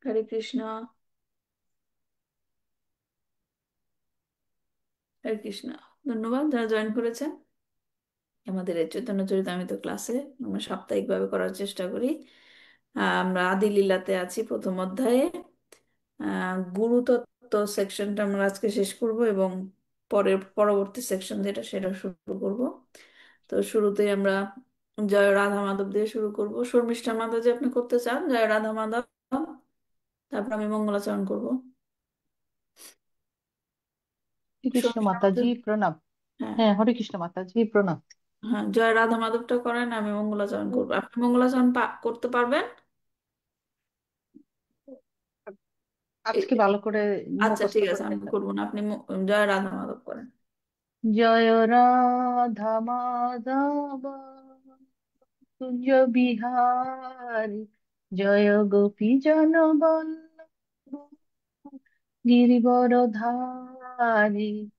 হরে কৃষ্ণ। হরে কৃষ্ণ। ধন্যবাদ যারা জয়েন করেছেন আমাদের এই চৈতন্য চরিতামৃত ক্লাসে। আমরা সাপ্তাহিকভাবে করার চেষ্টা করি। আমরা আদি লীলাতে আছি, প্রথম অধ্যায়ে। গুরুতত্ত্ব সেকশনটা আমরা আজকে শেষ করব এবং পরবর্তী সেকশন যেটা সেটা শুরু করব। তো শুরুতেই আমরা জয় রাধা মাধব দিয়ে শুরু করব। শর্মিষ্ঠা মাধব যে আপনি করতে চান জয় রাধা মাধব, তারপর আমি মঙ্গলাচরণ করব। হরে কৃষ্ণ শর্মিষ্ঠা মাধব। মাতাজি প্রণাম। হ্যাঁ। হ্যাঁ, হরে কৃষ্ণ মাতাজি প্রণাম। হ্যাঁ, জয় রাধা মাধবটা করেন, আমি মঙ্গলাচরণ করবো। আপনি মঙ্গলাচরণ করতে পারবেন? আজকে এ- ভালো করে আচ্ছা, মুখস্থ ঠিক আছে, করে আমি নিতে হবে। করবো না, আপনি জয় রাধা মাধব করেন। জয় রাধা মাধব কুঞ্জ বিহারী, জয় গোপী জনবল্লভ গিরিবরধারী,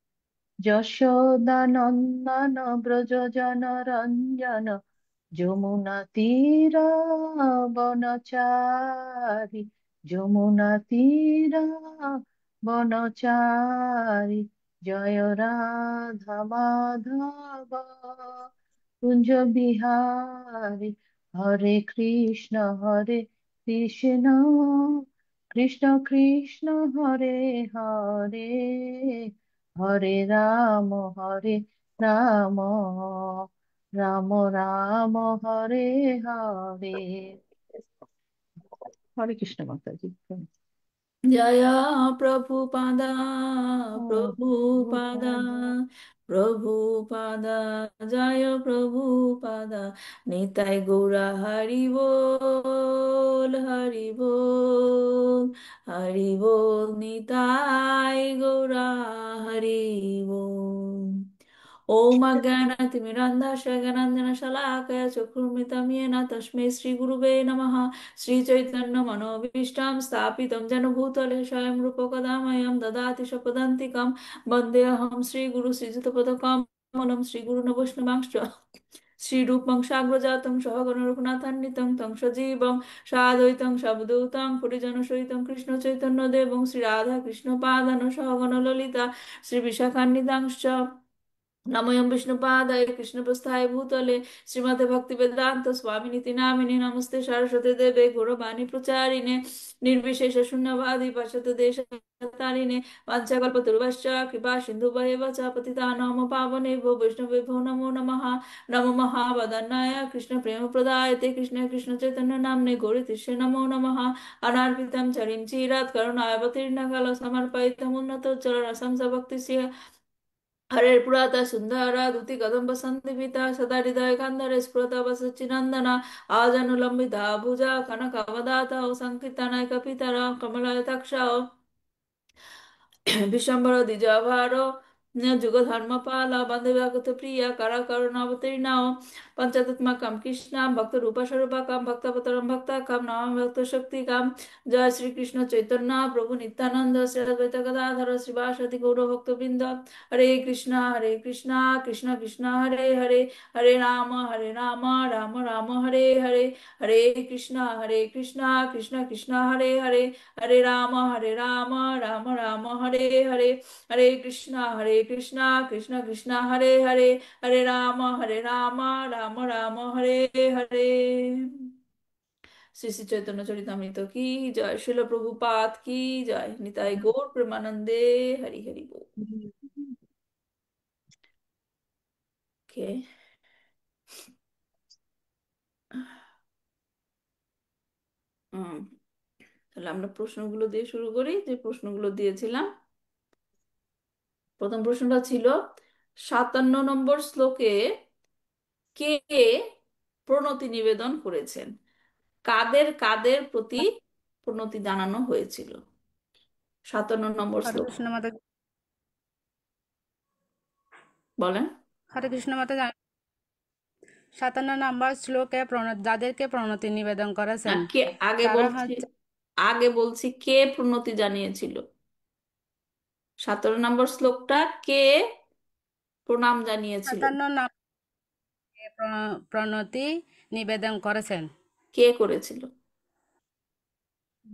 যশোদানন্দন ব্রজ জনরঞ্জন, যমুনা বনচারী, যমুনা বনচারী, জয় রাধা মাধব কুঞ্জ বিহারী। হরে কৃষ্ণ কৃষ্ণ কৃষ্ণ কৃষ্ণ হরে হরে, হরে রাম হরে রাম, রাম রাম হরে হরে। হরে কৃষ্ণ মাতাজি। জয় প্রভুপাদা, প্রভুপাদা, প্রভুপাদা, জয় প্রভুপাদা। নিতাই গৌরা হরি बोल, হরি बोल, হরি बोल, নিতাই গৌরা হরি बोल। ওম অজ্ঞানাতিমিরাन्धस्य ज्ञानाञ्जनशलाकया चक्षुरुन्मिलितं येन तस्मै श्रीगुरुवे नमः। श्रीचैतन्यमनोभीष्टं स्थापितं येन भूतले स्वयं रूपकदा मह्यं ददाति स्वपदान्तिकं। वन्देऽहं श्रीगुरुश्रीयुतपदकमलं श्रीगुरुन् वैष्णवांश्च श्रीरूपं साग्रजातं सहगणरघुनाथान्वितं तं सजीवं साद्वैतं सावधूतं परिजनसहितं कृष्णचैतन्यदेवं श्रीराधाकृष्णपादान् सहगणललिता श्रीविशाखान्वितांश्च। नमोऽयं विष्णुपादाय कृष्णप्रस्थाय भूतले श्रीमते भक्तिवेदान्त स्वामिनिति नामिने। नमस्ते सरस्वती देवे गौरवाणी प्रचारिणे निर्विशेष शून्यवादी पाश्चात्य देशतारिणे। वाञ्छाकल्पतरुश्च कृपा सिन्धुभैव च पतितानां पावनेभ्यो वैष्णवेभ्यो नमो नमः। नमो महावदनाय कृष्ण प्रेम प्रदायते कृष्ण कृष्ण चैतन्य नाम्ने गौरीतिष्ठे नमो नमः। अनार्पितं चरिं चिरात् करुणावतीर्णः कालो समर्पयितम् उन्नतोच्चरसं स भक्तिस्य। हरे पुराता सुंदरा दुति कदम बसंती सदा हृदय कंदरे स्फुरता बसचिनंदना। आजनुलंबिता भुजा कनकवदाता संकीर्तनाय कपितरा कमलायताक्ष। বিশ্বম্বর দ্বিজভার যুগ ধর্ম পাল বন্দে ভগত প্রিয়া কারা করুণাবতীর্ণাও। পঞ্চতত্মাকম কৃষ্ণাম ভক্ত রূপা স্বরূপাকাম ভক্তপতরম ভক্তাকাম নমাম ভক্ত শক্তিকাম। জয় শ্রী কৃষ্ণ চৈতন্য প্রভু নিত্যানন্দ শ্রী অদ্বৈত গদাধর শ্রীবাসদি গৌর ভক্তবৃন্দ। হরে কৃষ্ণ কৃষ্ণ কৃষ্ণ হরে হরে, হরে রাম রাম রাম হরে হরে। হরে কৃষ্ণ কৃষ্ণ কৃষ্ণ হরে হরে, হরে রাম রাম রাম হরে হরে। হরে কৃষ্ণ কৃষ্ণ কৃষ্ণ হরে হরে, হরে রাম রাম রাম হরে হরে। শ্রী শ্রী চৈতন্য চরিতামৃত কি জয়, শিল প্রভুপাদ কি জয়, নিতাই গৌর প্রেমানন্দে। হরি হরি বল। ওকে। তাহলে আমরা প্রশ্নগুলো দিয়ে শুরু করি, যে প্রশ্নগুলো দিয়েছিলাম। প্রথম প্রশ্নটা ছিল 57 নম্বর শ্লোকে কে প্রণতি নিবেদন করেছেন, কাদের কাদের প্রতি প্রণতি জানানো হয়েছিল? 57 নম্বর হরে শ্লোক কৃষ্ণ মাতা। বলেন। হরে কৃষ্ণ মাতা 57 নম্বর শ্লোকে যাদেরকে প্রণতি নিবেদন না, করেছেন কে আগে তারা বলছি, হচ্ছে আগে বলছি কে প্রণতি জানিয়েছিল। 17 নম্বর শ্লোকটা কে প্রণাম জানিয়েছিল, 57 নম্বর প্রণতি নিবেদন করেছেন। কে করেছিল?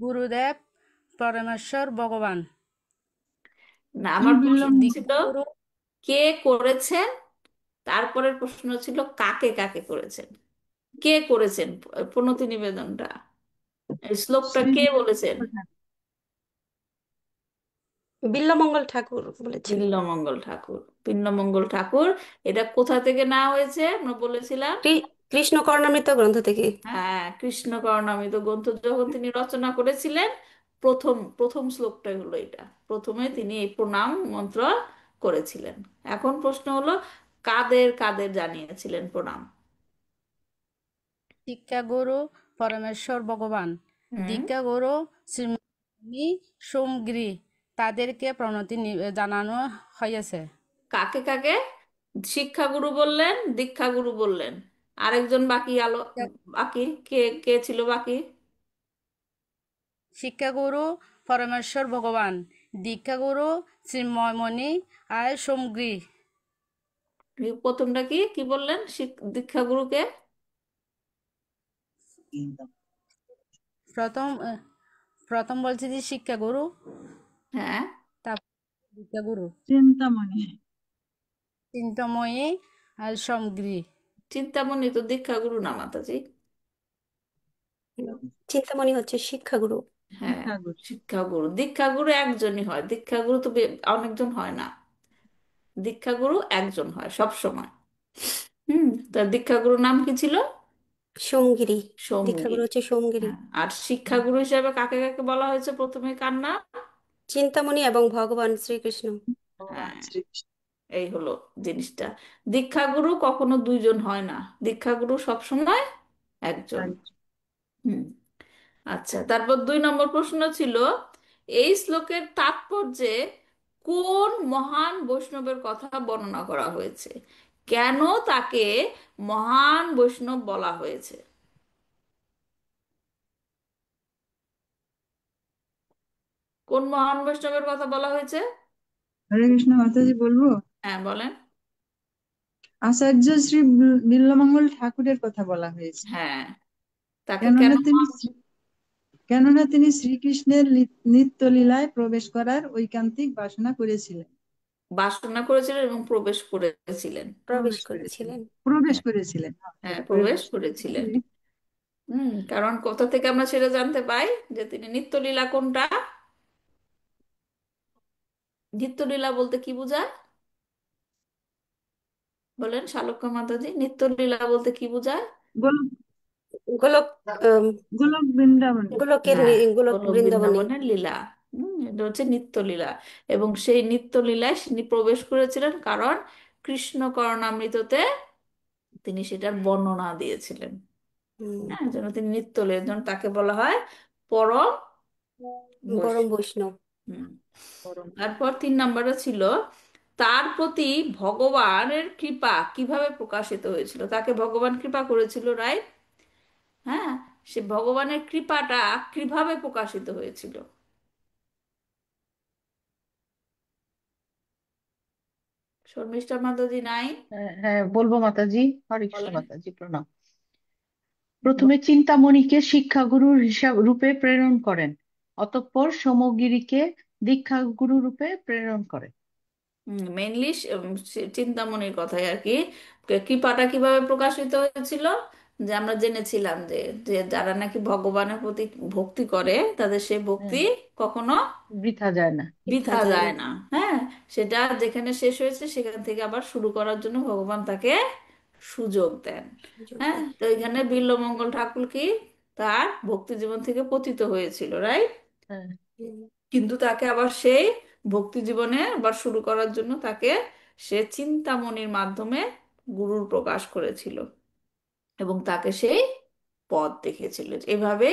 গুরুদেব পরমেশ্বর ভগবান। না, আমার বিল্ল প্রশ্ন ছিল দীক্ষাগুরু কে করেছেন, তারপরের প্রশ্ন ছিল কাকে কাকে করেছেন। কে করেছেন প্রণতি নিবেদনটা, এই শ্লোকটা শ্রী কে বলেছেন? বিল্লমঙ্গল ঠাকুর বলেছেন। বিল্লমঙ্গল ঠাকুর। বিল্লমঙ্গল ঠাকুর। এটা কোথা থেকে নেওয়া হয়েছে আমরা বলেছিলাম? কৃষ্ণ কর্ণামৃত গ্রন্থ থেকে। হ্যাঁ, কৃষ্ণ কর্ণামৃত গ্রন্থ যখন তিনি রচনা করেছিলেন, প্রথম প্রথম শ্লোকটাই হলো এটা। প্রথমে তিনি এই প্রণাম মন্ত্র করেছিলেন। এখন প্রশ্ন হলো, কাদের কাদের জানিয়েছিলেন প্রণাম? শিক্ষাগুরু পরমেশ্বর ভগবান, হুম। দীক্ষাগুরু শ্রীমণি সোমগিরি, তাদেরকে প্রণতি জানানো হয়েছে। কাকে কাকে? শিক্ষাগুরু বললেন, দীক্ষাগুরু বললেন, আরেকজন বাকি বাকি কে কে ছিল বাকি? শিক্ষাগুরু পরমেশ্বর ভগবান, দীক্ষাগুরু শ্রীমণি আর সোমগিরি। প্রথমটা কি কি বললেন দীক্ষাগুরুকে? প্রথম প্রথম বলছি যে শিক্ষাগুরু, হ্যাঁ। তারপর দীক্ষাগুরু চিন্তামণি। চিন্তাময়ী আর সোমগিরি। চিন্তামণি তো দীক্ষাগুরু না মাতাজি। চিন্তামণি হচ্ছে শিক্ষাগুরু। হ্যাঁ, শিক্ষাগুরু। দীক্ষাগুরু একজনই হয়, দীক্ষাগুরু তো অনেকজন হয় না। দীক্ষাগুরু একজন হয় সব সময়। তার দীক্ষাগুরুর নাম কি ছিল? সোমগিরি। দীক্ষাগুরু সোমগিরি। হচ্ছে সোমগিরি। হ্যাঁ, আর শিক্ষাগুরু হিসেবে কাকে কাকে বলা হয়েছে প্রথমে, কার নাম? চিন্তামণি এবং ভগবান শ্রীকৃষ্ণ। ভগবান হ্যাঁ, শ্রীকৃষ্ণ। এই হলো জিনিসটা। দীক্ষাগুরু কখনো দুইজন হয় না, দীক্ষাগুরু সবসময় একজন। হুম। আচ্ছা, তারপর 2 নম্বর প্রশ্ন ছিল, এই শ্লোকের তাৎপর্যে কোন মহান বৈষ্ণবের কথা বর্ণনা করা হয়েছে? কেন তাকে মহান বৈষ্ণব বলা হয়েছে? কোন মহান বৈষ্ণবের কথা বলা হয়েছে? হরে কৃষ্ণ মাতাজি বলবো। হ্যাঁ, বলেন। আচার্য শ্রী বিল্লমঙ্গল ঠাকুরের কথা বলা হয়েছে। হ্যাঁ, তাকে কেন কেননা তিনি কেননা তিনি শ্রীকৃষ্ণের নিত্য লীলায় প্রবেশ করার ঐকান্তিক বাসনা করেছিলেন। বাসনা করেছিলেন এবং প্রবেশ করেছিলেন। প্রবেশ প্রবেশ করেছিলেন। করেছিলেন। প্রবেশ হ্যাঁ, করেছিলেন, হ্যাঁ, হ্যাঁ, যেটা প্রবেশ প্রবেশ করেছিলেন। কারণ কোথা থেকে আমরা সেটা জানতে পাই যে তিনি নিত্যলীলা কোনটা? নিত্যলীলা বলতে কি বোঝায়? বলেন শালক্য মাতাজি, নিত্যলীলা বলতে কি বোঝায়? গোলক গোলক আম, গোলক বৃন্দাবনে। হ্যাঁ, গোলক গোলক বৃন্দাবনে। বৃন্দাবনের লীলা। এটা হচ্ছে নিত্যলীলা। এবং সেই নিত্যলীলায় তিনি প্রবেশ করেছিলেন কারণ কৃষ্ণ কর্ণামৃততে তিনি সেটার বর্ণনা দিয়েছিলেন। হুম, হ্যাঁ, যেন তিনি নিত্যলীলা, যেন তাকে বলা হয় পরম পরম বৈষ্ণব। বৈষ্ণব। হুম। পরম। তারপর 3 নম্বরে ছিল, তার প্রতি ভগবানের কৃপা কিভাবে প্রকাশিত হয়েছিল? তাকে ভগবান কৃপা করেছিল, রাইট? হ্যাঁ, সে ভগবানের কৃপাটা কিভাবে প্রকাশিত হয়েছিল? শর্মিষ্ঠা মাতাজি নাই? হ্যাঁ, হ্যাঁ, বলবো মাতাজি। হরে কৃষ্ণ বলেন। মাতাজি প্রণাম। প্রথমে চিন্তামণিকে শিক্ষাগুরু রূপে প্রেরণ করেন, অতঃপর সোমগিরিকে দীক্ষাগুরু রূপে প্রেরণ করেন। মেইনলি চিন্তামণির কথাই আর কি। কৃপাটা কিভাবে প্রকাশিত হয়েছিল? যে আমরা জেনেছিলাম যে যে যারা নাকি ভগবানের প্রতি ভক্তি করে, তাদের সেই ভক্তি হ্যাঁ, কখনো বৃথা যায় না। বৃথা বৃথা যায় যায় না। না। হ্যাঁ, সেটা যেখানে শেষ হয়েছে সেখান থেকে আবার শুরু করার জন্য ভগবান তাকে সুযোগ দেন। সুযোগ হ্যাঁ, দেয়। তো এখানে বিল্বমঙ্গল ঠাকুর কি তার ভক্তি জীবন থেকে পতিত হয়েছিল, রাইট? হ্যাঁ, হুম, কিন্তু তাকে আবার সেই ভক্তি জীবনে আবার শুরু করার জন্য তাকে সে চিন্তামণির মাধ্যমে গুরুর প্রকাশ করেছিল এবং তাকে সেই পথ দেখিয়েছিল। এভাবে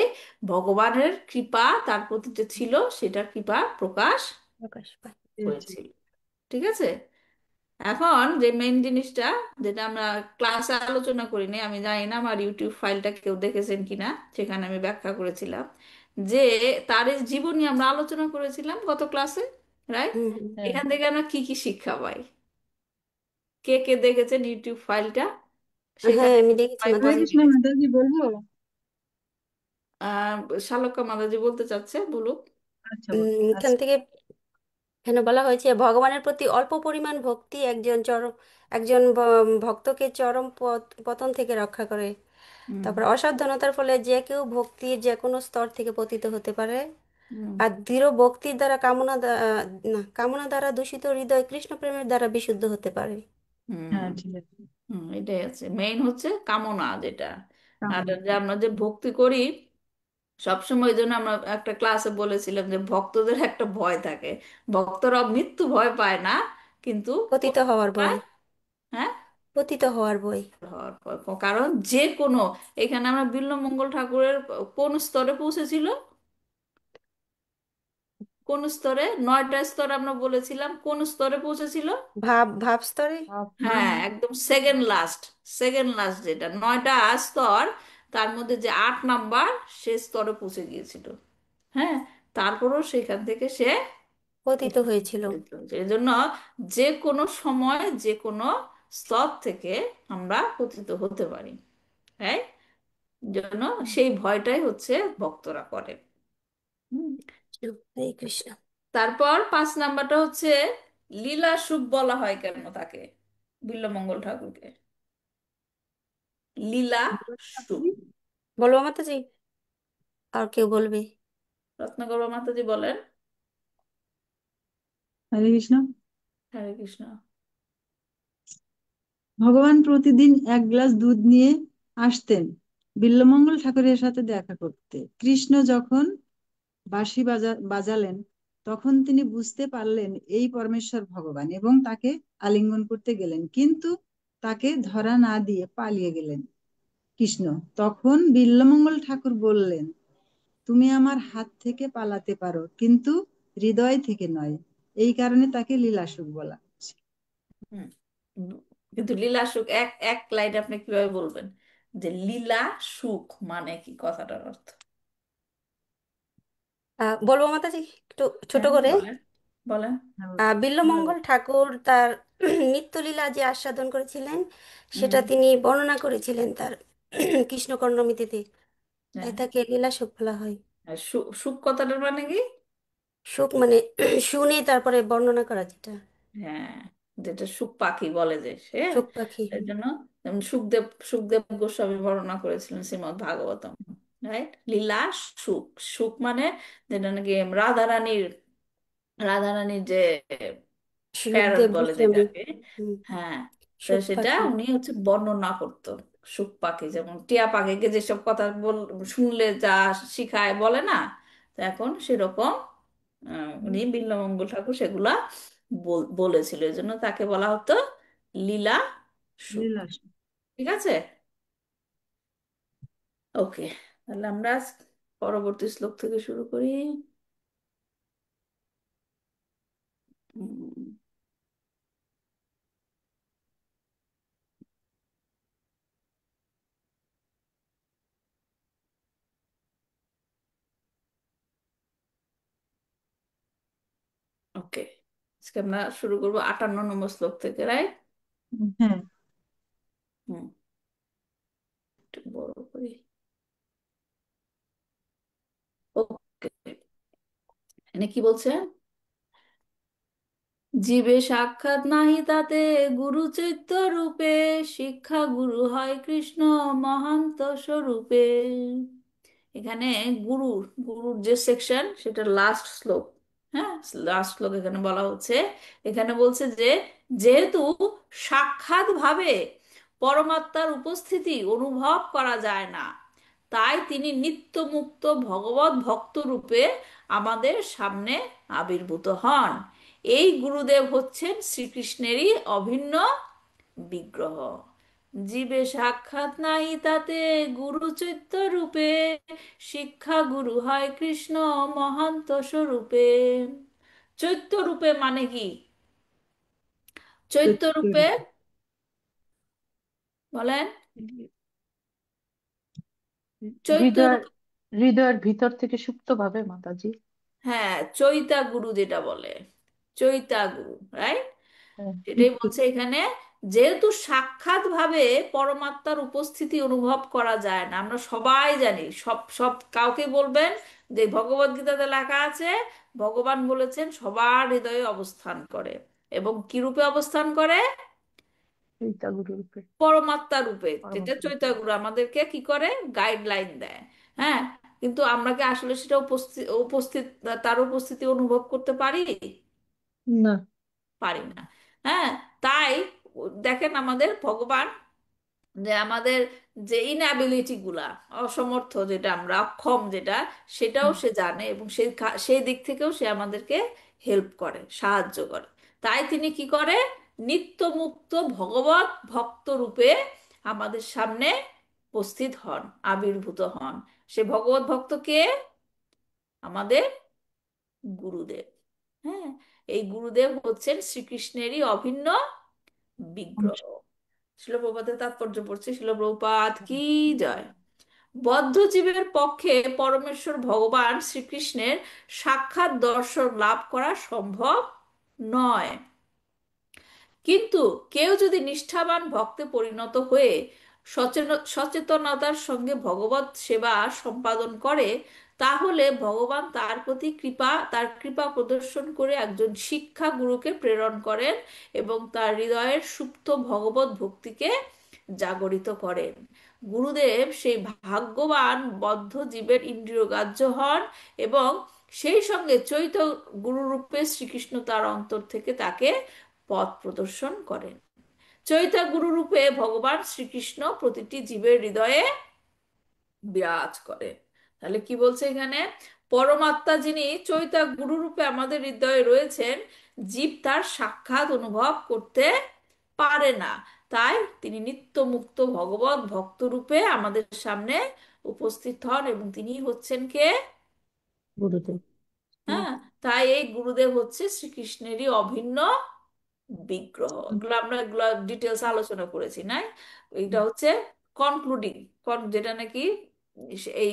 ভগবানের কৃপা তার প্রতি যে ছিল, সেটার কৃপা প্রকাশ প্রকাশ পায়। পেয়েছি। হয়েছিল। ঠিক আছে। এখন যে মেইন জিনিসটা, যেটা আমরা ক্লাসে আলোচনা করিনি, আমি জানি না আমার ইউটিউব ফাইলটা কেউ দেখেছেন কিনা, সেখানে আমি ব্যাখ্যা করেছিলাম যে তার এই জীবনী আমরা আলোচনা করেছিলাম গত ক্লাসে, রাইট? হুম, হুম। হ্যাঁ, এখান থেকে আমরা কি কি শিক্ষা পাই? কে কে দেখেছেন ইউটিউব ফাইলটা? হ্যাঁ, সেখানে আমি দেখেছি পাই হরে বলেন। মাতাজি। কৃষ্ণ মাতাজি বলবো। আহ শালক্কা মাতাজি বলতে চাচ্ছে, বলুক। আচ্ছা এখান আচ্ছা। থেকে এখানে বলা হয়েছে ভগবানের প্রতি অল্প পরিমাণ ভক্তি একজন ভক্তকে চরম পতন থেকে রক্ষা করে। হুম। তারপর অসাবধানতার ফলে যে কেউ ভক্তির যে কোনো স্তর থেকে পতিত হতে পারে। হুম। আর দৃঢ় ভক্তির দ্বারা না, কামনা দ্বারা দূষিত হৃদয় কৃষ্ণ প্রেমের দ্বারা বিশুদ্ধ হতে পারে। হুম। হ্যাঁ ঠিক আছে। হুম, এটাই আছে মেইন, হচ্ছে কামনা যেটা। আর কামনা। যে আমরা যে ভক্তি করি সবসময়, ওই জন্য আমরা একটা ক্লাসে বলেছিলাম যে ভক্তদের একটা ভয় থাকে। ভক্তরা মৃত্যু ভয় পায় না, কিন্তু পতিত পতিত হওয়ার ভয়। পায়। হ্যাঁ, পতিত হওয়ার ভয়। হওয়ার ভয়। কারণ যে কোনো, এখানে আমরা বিল্বমঙ্গল ঠাকুরের কোন স্তরে পৌঁছেছিল, কোন স্তরে, 9টা স্তর আমরা বলেছিলাম, কোন স্তরে পৌঁছেছিল? ভাব স্তরে। হ্যাঁ, একদম সেকেন্ড লাস্ট। সেকেন্ড লাস্ট যেটা 9টা স্তর, তার মধ্যে যে 8 নাম্বার, সে স্তরে পৌঁছে গিয়েছিল। হ্যাঁ, তারপরও সেখান থেকে সে পতিত হয়েছিল। এই জন্য যে কোনো সময় যে কোনো স্তর থেকে আমরা পতিত হতে পারি। হ্যাঁ, জন্য সেই ভয়টাই হচ্ছে ভক্তরা করে। হুম। হরে কৃষ্ণ। তারপর 5 নাম্বারটা হচ্ছে লীলা সুখ বলা হয় কেন তাকে, বিল্বমঙ্গল ঠাকুরকে লীলা সুখ। বলবো মাতাজি, আর কেউ বলবে? রত্নগর্ভ মাতাজি বলেন। হরে কৃষ্ণ। হরে কৃষ্ণ। ভগবান প্রতিদিন এক গ্লাস দুধ নিয়ে আসতেন বিল্বমঙ্গল ঠাকুরের সাথে দেখা করতে। কৃষ্ণ যখন বাঁশি বাজালেন, তখন তিনি বুঝতে পারলেন এই পরমেশ্বর ভগবান এবং তাকে আলিঙ্গন করতে গেলেন, কিন্তু তাকে ধরা না দিয়ে পালিয়ে গেলেন কৃষ্ণ। তখন বিল্বমঙ্গল ঠাকুর বললেন, তুমি আমার হাত থেকে পালাতে পারো, কিন্তু হৃদয় থেকে নয়। এই কারণে তাকে লীলাসুখ বলা হচ্ছে। হুম। উম, কিন্তু লীলা সুখ এক এক লাইন আপনি কিভাবে বলবেন যে লীলা সুখ মানে কি, কথাটার অর্থ? বলবো মাতাজি, একটু ছোট হ্যাঁ, করে। বলেন। বলেন। হ্যাঁ, বলো। বিল্বমঙ্গল ঠাকুর তার নিত্যলীলা যে আস্বাদন করেছিলেন, সেটা হুম। তিনি বর্ণনা করেছিলেন তার কৃষ্ণকর্ণমিতিতে। তাই হ্যাঁ। তাকে লীলা সুখ বলা হয়। আর সুখ কথাটার মানে কি? সুখ মানে শুনে তারপরে বর্ণনা করা যেটা। হ্যাঁ, যেটা সুখ পাখি বলে যে সে, সুখ পাখি। এর জন্য যেমন সুখদেব সুখদেব গোস্বামী বর্ণনা করেছিলেন শ্রীমদ্ ভাগবতম। রাইট, লীলা সুখ। সুখ মানে যেটা নাকি রাধারানীর যে প্যারট সুখদেব বলে গোস্বামী। যেটাকে। হুম, হ্যাঁ, তো সুখ সেটা পাখি। উনি হচ্ছে বর্ণনা করতো। সুখ পাখি যেমন টিয়া পাখিকে যেসব কথা শুনলে যা শিখায় বলে না, তো এখন সেরকম উনি বিল্বমঙ্গল ঠাকুর সেগুলা বলেছিল, এই জন্য তাকে বলা হতো লীলা সুখ। লীলাসুখ। ঠিক আছে। ওকে, তাহলে আমরা পরবর্তী শ্লোক থেকে শুরু করি। ওকে, আজকে আমরা শুরু করবো 58 নম্বর শ্লোক থেকে, রাইট? হ্যাঁ। হুম, একটু বড় করি। ওকে, এখানে কি বলছে? জীবে সাক্ষাৎ নাহি তাতে গুরু চৈত্য রূপে, শিক্ষা গুরু হয় কৃষ্ণ মহান্ত স্বরূপে। এখানে গুরুর যে সেকশন, সেটা লাস্ট শ্লোক। হ্যাঁ, লাস্ট শ্লোক এখানে বলা হচ্ছে। এখানে বলছে যে যেহেতু সাক্ষাৎ ভাবে পরমাত্মার উপস্থিতি অনুভব করা যায় না, তাই তিনি নিত্য মুক্ত ভগবত ভক্ত রূপে আমাদের সামনে আবির্ভূত হন। এই গুরুদেব হচ্ছেন শ্রীকৃষ্ণেরই অভিন্ন বিগ্রহ। জীবে সাক্ষাৎ নাই তাতে গুরু চৈত্য রূপে, শিক্ষা গুরু হয় কৃষ্ণ মহান্ত স্বরূপে। চৈত্য রূপে মানে কি? চৈত্য রূপে বলেন। চৈত্য হৃদয়ের রূপে, হৃদয়ের ভিতর থেকে সুপ্ত ভাবে মাতাজি। হ্যাঁ, চৈতা গুরু যেটা বলে, চৈতা গুরু, রাইট? হ্যাঁ, সেটাই মৃত্যু। বলছে এখানে যেহেতু সাক্ষাৎ ভাবে পরমাত্মার উপস্থিতি অনুভব করা যায় না, আমরা সবাই জানি, সব সব কাউকে বলবেন যে ভগবদ গীতাতে লেখা আছে ভগবান বলেছেন সবার হৃদয়ে অবস্থান করে, এবং কি রূপে অবস্থান করে? চৈতা গুরু রূপে। পরমাত্মা রূপে, যেটা পরমাত্মা রূপে। চৈতন্য আমাদেরকে কি করে গাইডলাইন দেয়। হ্যাঁ, কিন্তু আমরা কি আসলে সেটা উপস্থিত উপস্থিত তার উপস্থিতি অনুভব করতে পারি? না। পারি না। হ্যাঁ, তাই দেখেন আমাদের ভগবান যে আমাদের যে ইনঅ্যাবিলিটি গুলা, অসমর্থ যেটা, আমরা অক্ষম যেটা, সেটাও হুম। সে জানে, এবং সেই দিক থেকেও সে আমাদেরকে হেল্প করে, সাহায্য করে। তাই তিনি কি করে, নিত্য মুক্ত ভগবত ভক্ত রূপে আমাদের সামনে উপস্থিত হন, আবির্ভূত হন। সে ভগবত ভক্ত কে? আমাদের গুরুদেব। হ্যাঁ, এই গুরুদেব হচ্ছেন শ্রীকৃষ্ণেরই অভিন্ন বিগ্রহ। শিল প্রপাতের তাৎপর্য পড়ছে, শিল প্রপাত কি জয়। বদ্ধ জীবের পক্ষে পরমেশ্বর ভগবান শ্রীকৃষ্ণের সাক্ষাৎ দর্শন লাভ করা সম্ভব নয়, কিন্তু কেউ যদি নিষ্ঠাবান ভক্তে পরিণত হয়ে সচেতনতার সঙ্গে ভগবত সেবা সম্পাদন করে, তাহলে ভগবান তার কৃপা প্রদর্শন করে একজন শিক্ষা গুরুকে প্রেরণ করেন, এবং তার হৃদয়ের সুপ্ত ভগবত ভক্তিকে জাগরিত করেন। গুরুদেব সেই ভাগ্যবান বদ্ধ জীবের ইন্দ্রিয়গ্রাহ্য হন, এবং সেই সঙ্গে চৈত গুরুরূপে শ্রীকৃষ্ণ তার অন্তর থেকে তাকে পথ প্রদর্শন করেন। চৈতা গুরু রূপে ভগবান শ্রীকৃষ্ণ প্রতিটি জীবের হৃদয়ে বিরাজ করেন। তাহলে কি বলছে এখানে? পরমাত্মা যিনি চৈতা গুরু রূপে আমাদের হৃদয়ে রয়েছেন, জীব তার সাক্ষাৎ অনুভব করতে পারে না, তাই তিনি নিত্য মুক্ত ভগবত ভক্ত রূপে আমাদের সামনে উপস্থিত হন, এবং তিনি হচ্ছেন কে? গুরুদেব। হুম। হ্যাঁ, তাই এই গুরুদেব হচ্ছে শ্রীকৃষ্ণেরই অভিন্ন বিগ্রহ। এগুলো আমরা এগুলো ডিটেলস আলোচনা করেছি না? এইটা হুম। হচ্ছে কনক্লুডিং, যেটা নাকি এই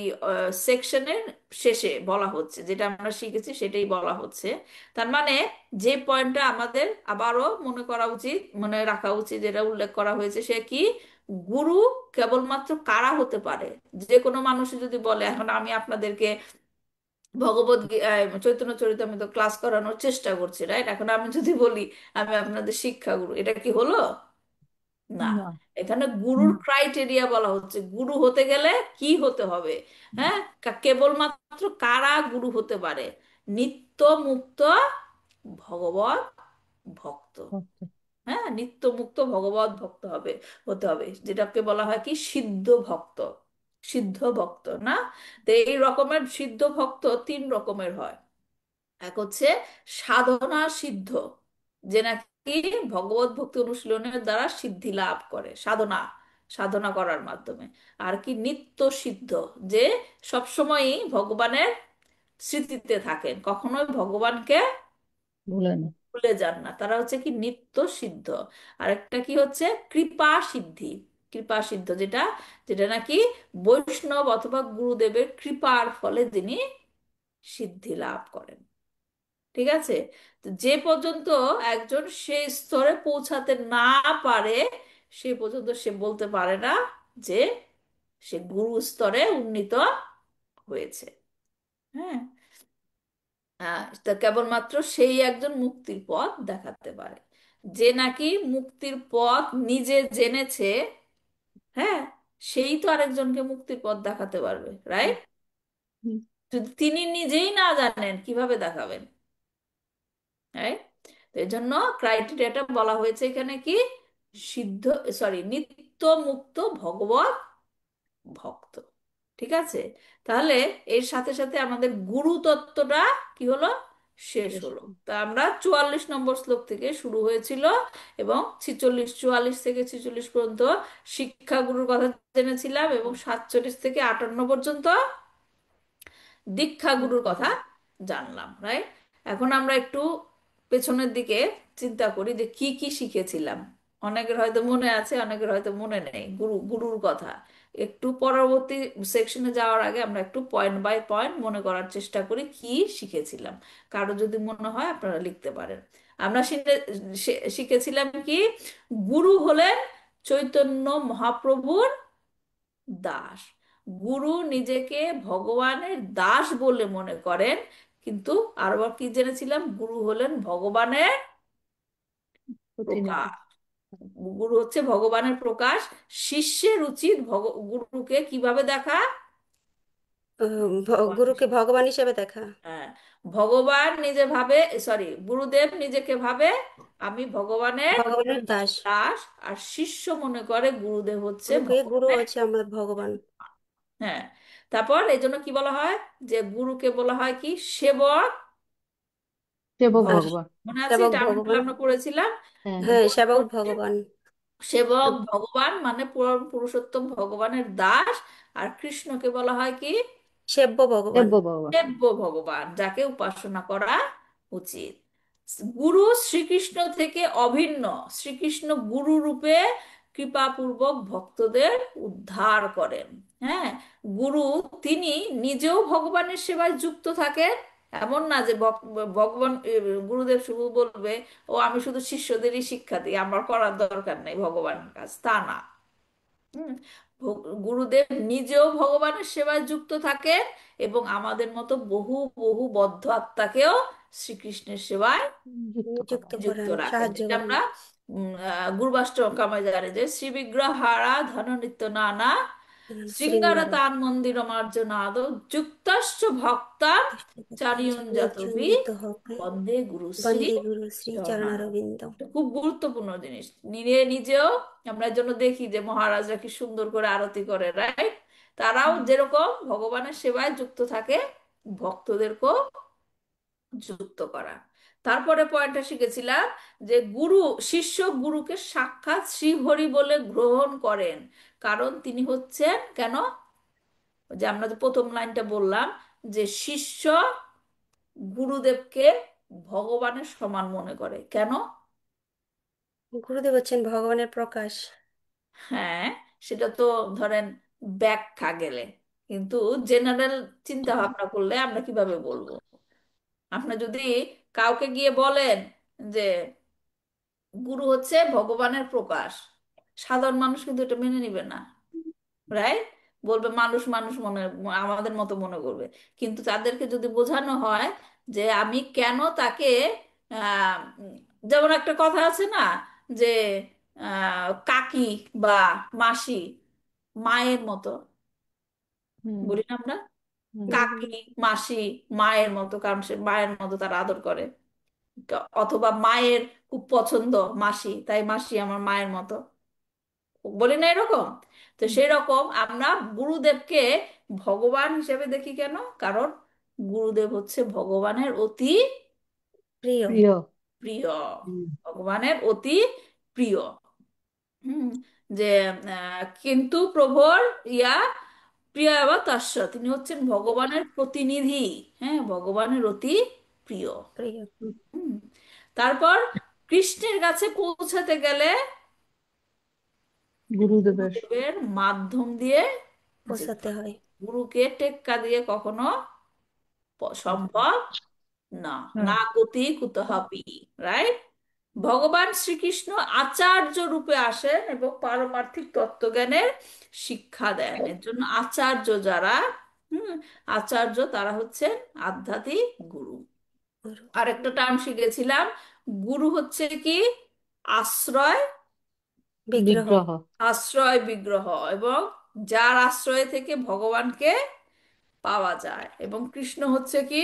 সেকশনের শেষে বলা হচ্ছে, যেটা আমরা শিখেছি সেটাই বলা হচ্ছে। তার মানে যে পয়েন্টটা আমাদের আবারও মনে করা উচিত, মনে রাখা উচিত, যেটা উল্লেখ করা হয়েছে, সে কি? গুরু কেবলমাত্র কারা হতে পারে? যে কোনো মানুষ যদি বলে, এখন আমি আপনাদেরকে চৈতন্য চরিতামৃত ক্লাস করানোর চেষ্টা করছি, রাইট? এখন আমি যদি বলি আমি আপনাদের শিক্ষাগুরু, এটা কি হলো? না। না। এখানে গুরুর ক্রাইটেরিয়া বলা হচ্ছে, গুরু হতে গেলে কি হতে হবে। হ্যাঁ, কেবলমাত্র কারা গুরু হতে পারে? নিত্য মুক্ত ভগবত ভক্ত। ভক্ত। হ্যাঁ, নিত্য মুক্ত ভগবত ভক্ত হতে হবে, যেটাকে বলা হয় কি সিদ্ধ ভক্ত। সিদ্ধ ভক্ত না? তো এই রকমের সিদ্ধ ভক্ত তিন রকমের হয়। এক হচ্ছে সাধনা সিদ্ধ, যে নাকি ভগবত ভক্তি অনুশীলনের দ্বারা সিদ্ধি লাভ করে, সাধনা সাধনা করার মাধ্যমে। আর কি নিত্য সিদ্ধ, যে সবসময়ই ভগবানের স্মৃতিতে থাকেন, কখনোই ভগবানকে ভুলে না। ভুলে যান না, তারা হচ্ছে কি নিত্য সিদ্ধ। আর একটা কি হচ্ছে কৃপা সিদ্ধি। কৃপা সিদ্ধ যেটা, যেটা নাকি বৈষ্ণব অথবা গুরুদেবের কৃপার ফলে তিনি সিদ্ধি লাভ করেন। ঠিক আছে? তো যে পর্যন্ত একজন সেই স্তরে পৌঁছাতে না পারে, সে পর্যন্ত সে বলতে পারে না যে সে গুরু স্তরে উন্নীত হয়েছে। হ্যাঁ, তা কেবলমাত্র সেই একজন মুক্তির পথ দেখাতে পারে, যে নাকি মুক্তির পথ নিজে জেনেছে। হ্যাঁ, সেই তো আরেকজনকে মুক্তির পথ দেখাতে পারবে, হুম। রাইট? হুম। যদি তিনি নিজেই না জানেন, কিভাবে দেখাবেন? রাইট? তো এই জন্য ক্রাইটেরিয়াটা বলা হয়েছে এখানে কি, সিদ্ধ, সরি, নিত্য মুক্ত ভগবত ভক্ত। ঠিক আছে? তাহলে এর সাথে সাথে আমাদের গুরু তত্ত্বটা কি হলো, শেষ শেষ হলো। হলো। তা আমরা 44 নম্বর শ্লোক থেকে শুরু হয়েছিল, এবং 44 থেকে 46 পর্যন্ত শিক্ষাগুরুর কথা জেনেছিলাম, এবং 47 থেকে 58 পর্যন্ত দীক্ষাগুরুর কথা জানলাম, রাইট? এখন আমরা একটু পেছনের দিকে চিন্তা করি যে কি কি শিখেছিলাম। অনেকের হয়তো মনে আছে, অনেকের হয়তো মনে নেই গুরুর কথা। একটু পরবর্তী সেকশনে যাওয়ার আগে আমরা একটু পয়েন্ট বাই পয়েন্ট মনে করার চেষ্টা করি কি শিখেছিলাম। কারো যদি মনে হয় আপনারা লিখতে পারেন। আমরা শিখেছিলাম কি গুরু হলেন চৈতন্য মহাপ্রভুর দাস। গুরু নিজেকে ভগবানের দাস বলে মনে করেন, কিন্তু আরো কি জেনেছিলাম, গুরু হলেন ভগবানের প্রতিনিধি। প্রকাশ। গুরু হচ্ছে ভগবানের প্রকাশ। শিষ্যের উচিত গুরুকে কিভাবে দেখা? গুরুকে ভগবান হিসেবে দেখা। হ্যাঁ, ভগবান নিজে ভাবে, সরি, গুরুদেব নিজেকে ভাবে আমি ভগবানের ভগবানের দাস। দাস, আর শিষ্য মনে করে গুরুদেব হচ্ছে গুরুকে, গুরু ভগবানের। হচ্ছে আমার ভগবান। হ্যাঁ, তারপর এই জন্য কি বলা হয়, যে গুরুকে বলা হয় কি সেবক সেবক আর ভগবান। মনে আছে, সেবক এটা ভগবান। আমরা পড়েছিলাম। হ্যাঁ, হ্যাঁ। হ্যাঁ, গুরু সেবক হচ্ছে ভগবান। সেবক ভগবান, মানে পরম পুরুষোত্তম ভগবানের দাস। আর কৃষ্ণকে বলা হয় কি সেব্য ভগবান। সেব্য ভগবান। সেব্য ভগবান, যাকে উপাসনা করা উচিত। গুরু শ্রীকৃষ্ণ থেকে অভিন্ন। শ্রীকৃষ্ণ গুরু রূপে কৃপাপূর্বক ভক্তদের উদ্ধার করেন। হ্যাঁ, গুরু তিনি নিজেও ভগবানের সেবায় যুক্ত থাকেন। এমন না যে ভগবান গুরুদেব শুধু বলবে ও আমি শুধু শিষ্যদেরই শিক্ষা দিই, আমার করার দরকার নেই ভগবানের কাজ, তা না। হুম, গুরুদেব নিজেও ভগবানের সেবায় যুক্ত থাকেন এবং আমাদের মতো বহু বহু বদ্ধ আত্মাকেও শ্রীকৃষ্ণের সেবায় যুক্ত করা। নিযুক্ত যুক্ত করেন, রাখেন, সাহায্য যেটা করেন। আমরা গুরুবাষ্টকামে জানি যে শ্রী বিগ্রহ হারা ধন নিত্য নানা শৃঙ্গার শৃঙ্গার তান মন্দির মার্জনাদ যুক্তশ্চ ভক্তা চারিয়ঞ্জাতপি চারিয়ঞ্জিত হবে। বন্দে গুরু শ্রী বন্দে গুরু শ্রী চরণার। চরণারবিন্দ। এটা খুব গুরুত্বপূর্ণ জিনিস। নিজেও আমরা এর জন্য দেখি যে মহারাজরা কি সুন্দর করে আরতি করে, রাইট? তারাও যেরকম ভগবানের সেবায় যুক্ত থাকে, ভক্তদেরকেও যুক্ত করা। তারপরে পয়েন্টটা শিখেছিলাম যে শিষ্য গুরুকে সাক্ষাৎ শ্রীহরি বলে গ্রহণ করেন, কারণ তিনি হচ্ছেন কেন, যে আমরা যে প্রথম লাইনটা বললাম, যে শিষ্য গুরুদেবকে ভগবানের সমান মনে করে কেন? গুরুদেব হচ্ছেন ভগবানের প্রকাশ। হ্যাঁ, সেটা তো ধরেন ব্যাখ্যা গেলে, কিন্তু জেনারেল চিন্তা ভাবনা করলে আমরা কিভাবে বলবো? আপনি যদি কাউকে গিয়ে বলেন যে গুরু হচ্ছে ভগবানের প্রকাশ, সাধারণ মানুষ কিন্তু এটা মেনে নিবে না, রাইট? বলবে মানুষ মানুষ মনে, আমাদের মতো মনে করবে। কিন্তু তাদেরকে যদি বোঝানো হয় যে আমি কেন তাকে যেমন একটা কথা আছে না, যে কাকি বা মাসি মায়ের মতো, হুম, বলি না আমরা হুম। বলি কাকি বলি। মাসি মায়ের মতো, কারণ সে মায়ের মতো তার আদর করে। অথবা মায়ের খুব পছন্দ মাসি, তাই মাসি আমার মায়ের মতো, বলি না এরকম? তো সেই রকম আমরা গুরুদেবকে ভগবান হিসেবে দেখি কেন, কারণ গুরুদেব হচ্ছে ভগবানের অতি প্রিয়। প্রিয়। প্রিয়। হুম। ভগবানের অতি প্রিয়। হুম, যে কিন্তু প্রভুর ইয়া প্রিয় বা তস্য, তিনি হচ্ছেন ভগবানের প্রতিনিধি। হ্যাঁ, ভগবানের অতি প্রিয়। প্রিয়। হুম, তারপর কৃষ্ণের কাছে পৌঁছাতে গেলে গুরুদেবের। গুরুদেবের মাধ্যম দিয়ে যেতে পৌঁছাতে হবে। হয়। গুরুকে টেক্কা দিয়ে কখনো সম্ভব না। হ্যাঁ। না গতি কুতহাপি, রাইট? ভগবান শ্রীকৃষ্ণ আচার্য রূপে আসেন এবং পারমার্থিক তত্ত্বজ্ঞানের শিক্ষা দেন। এর জন্য আচার্য যারা, হুম, আচার্য তারা হচ্ছে আধ্যাত্মিক গুরু। গুরু। আরেকটা টার্ম শিখেছিলাম, গুরু হচ্ছে কি আশ্রয়, বিগ্রহ। বিগ্রহ। আশ্রয় বিগ্রহ, এবং যার আশ্রয় থেকে ভগবানকে পাওয়া যায়। এবং কৃষ্ণ হচ্ছে কি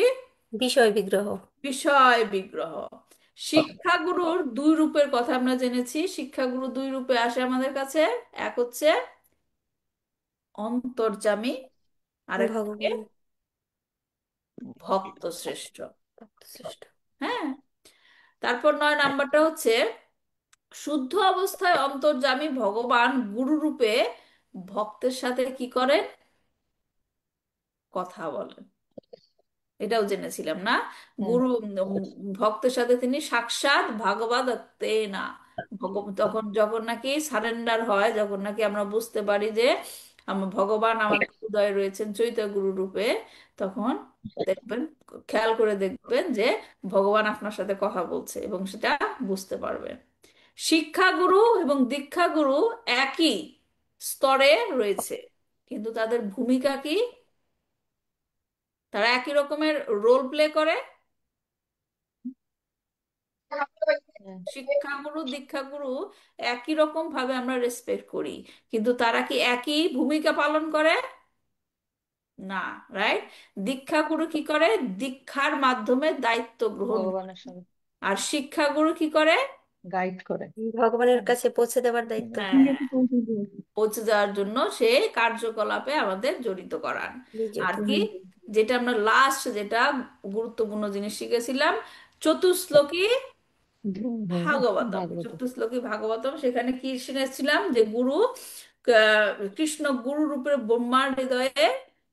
বিষয় বিগ্রহ। বিষয় বিগ্রহ। শিক্ষাগুরুর দুই রূপের কথা আমরা জেনেছি। শিক্ষাগুরু দুই রূপে আসে আমাদের কাছে, এক হচ্ছে অন্তর্যামী, আরেকটাকে ভগবান। ভক্ত শ্রেষ্ঠ। ভক্ত শ্রেষ্ঠ। হ্যাঁ, তারপর 9 নাম্বারটা হচ্ছে শুদ্ধ অবস্থায় অন্তর্যামী ভগবান গুরু রূপে ভক্তের সাথে কি করেন, কথা বলেন। এটাও জেনেছিলাম না? হ্যাঁ। গুরু ভক্তের সাথে তিনি সাক্ষাৎ ভাগবত না, তখন যখন নাকি সারেন্ডার হয়, যখন নাকি আমরা বুঝতে পারি যে ভগবান আমাদের হৃদয়ে রয়েছেন চৈতন্য গুরু রূপে, তখন দেখবেন, খেয়াল করে দেখবেন যে ভগবান আপনার সাথে কথা বলছে এবং সেটা বুঝতে পারবেন। শিক্ষাগুরু এবং দীক্ষাগুরু একই স্তরে রয়েছে, কিন্তু তাদের ভূমিকা কি? তারা একই রকমের রোল প্লে করে। হ্যাঁ। শিক্ষাগুরু দীক্ষাগুরু একই রকম ভাবে আমরা রেসপেক্ট করি, কিন্তু তারা কি একই ভূমিকা পালন করে? না। রাইট? দীক্ষাগুরু কি করে? দীক্ষার মাধ্যমে দায়িত্ব গ্রহণ করে। ভগবানের সঙ্গে আর শিক্ষাগুরু কি করে? গাইড করে। ভগবানের কাছে পৌঁছে দেওয়ার দায়িত্ব। হ্যাঁ, পৌঁছে যাওয়ার জন্য সে কার্যকলাপে আমাদের জড়িত করান। আর নিযুক্ত। কি, যেটা আমরা লাস্ট যেটা গুরুত্বপূর্ণ জিনিস শিখেছিলাম, চতুশ্লোকী ভাগবতম। ভাগবত। চতুশ্লোকী ভাগবতম, সেখানে কি শুনেছিলাম যে কৃষ্ণ গুরু রূপে ব্রহ্মার হৃদয়ে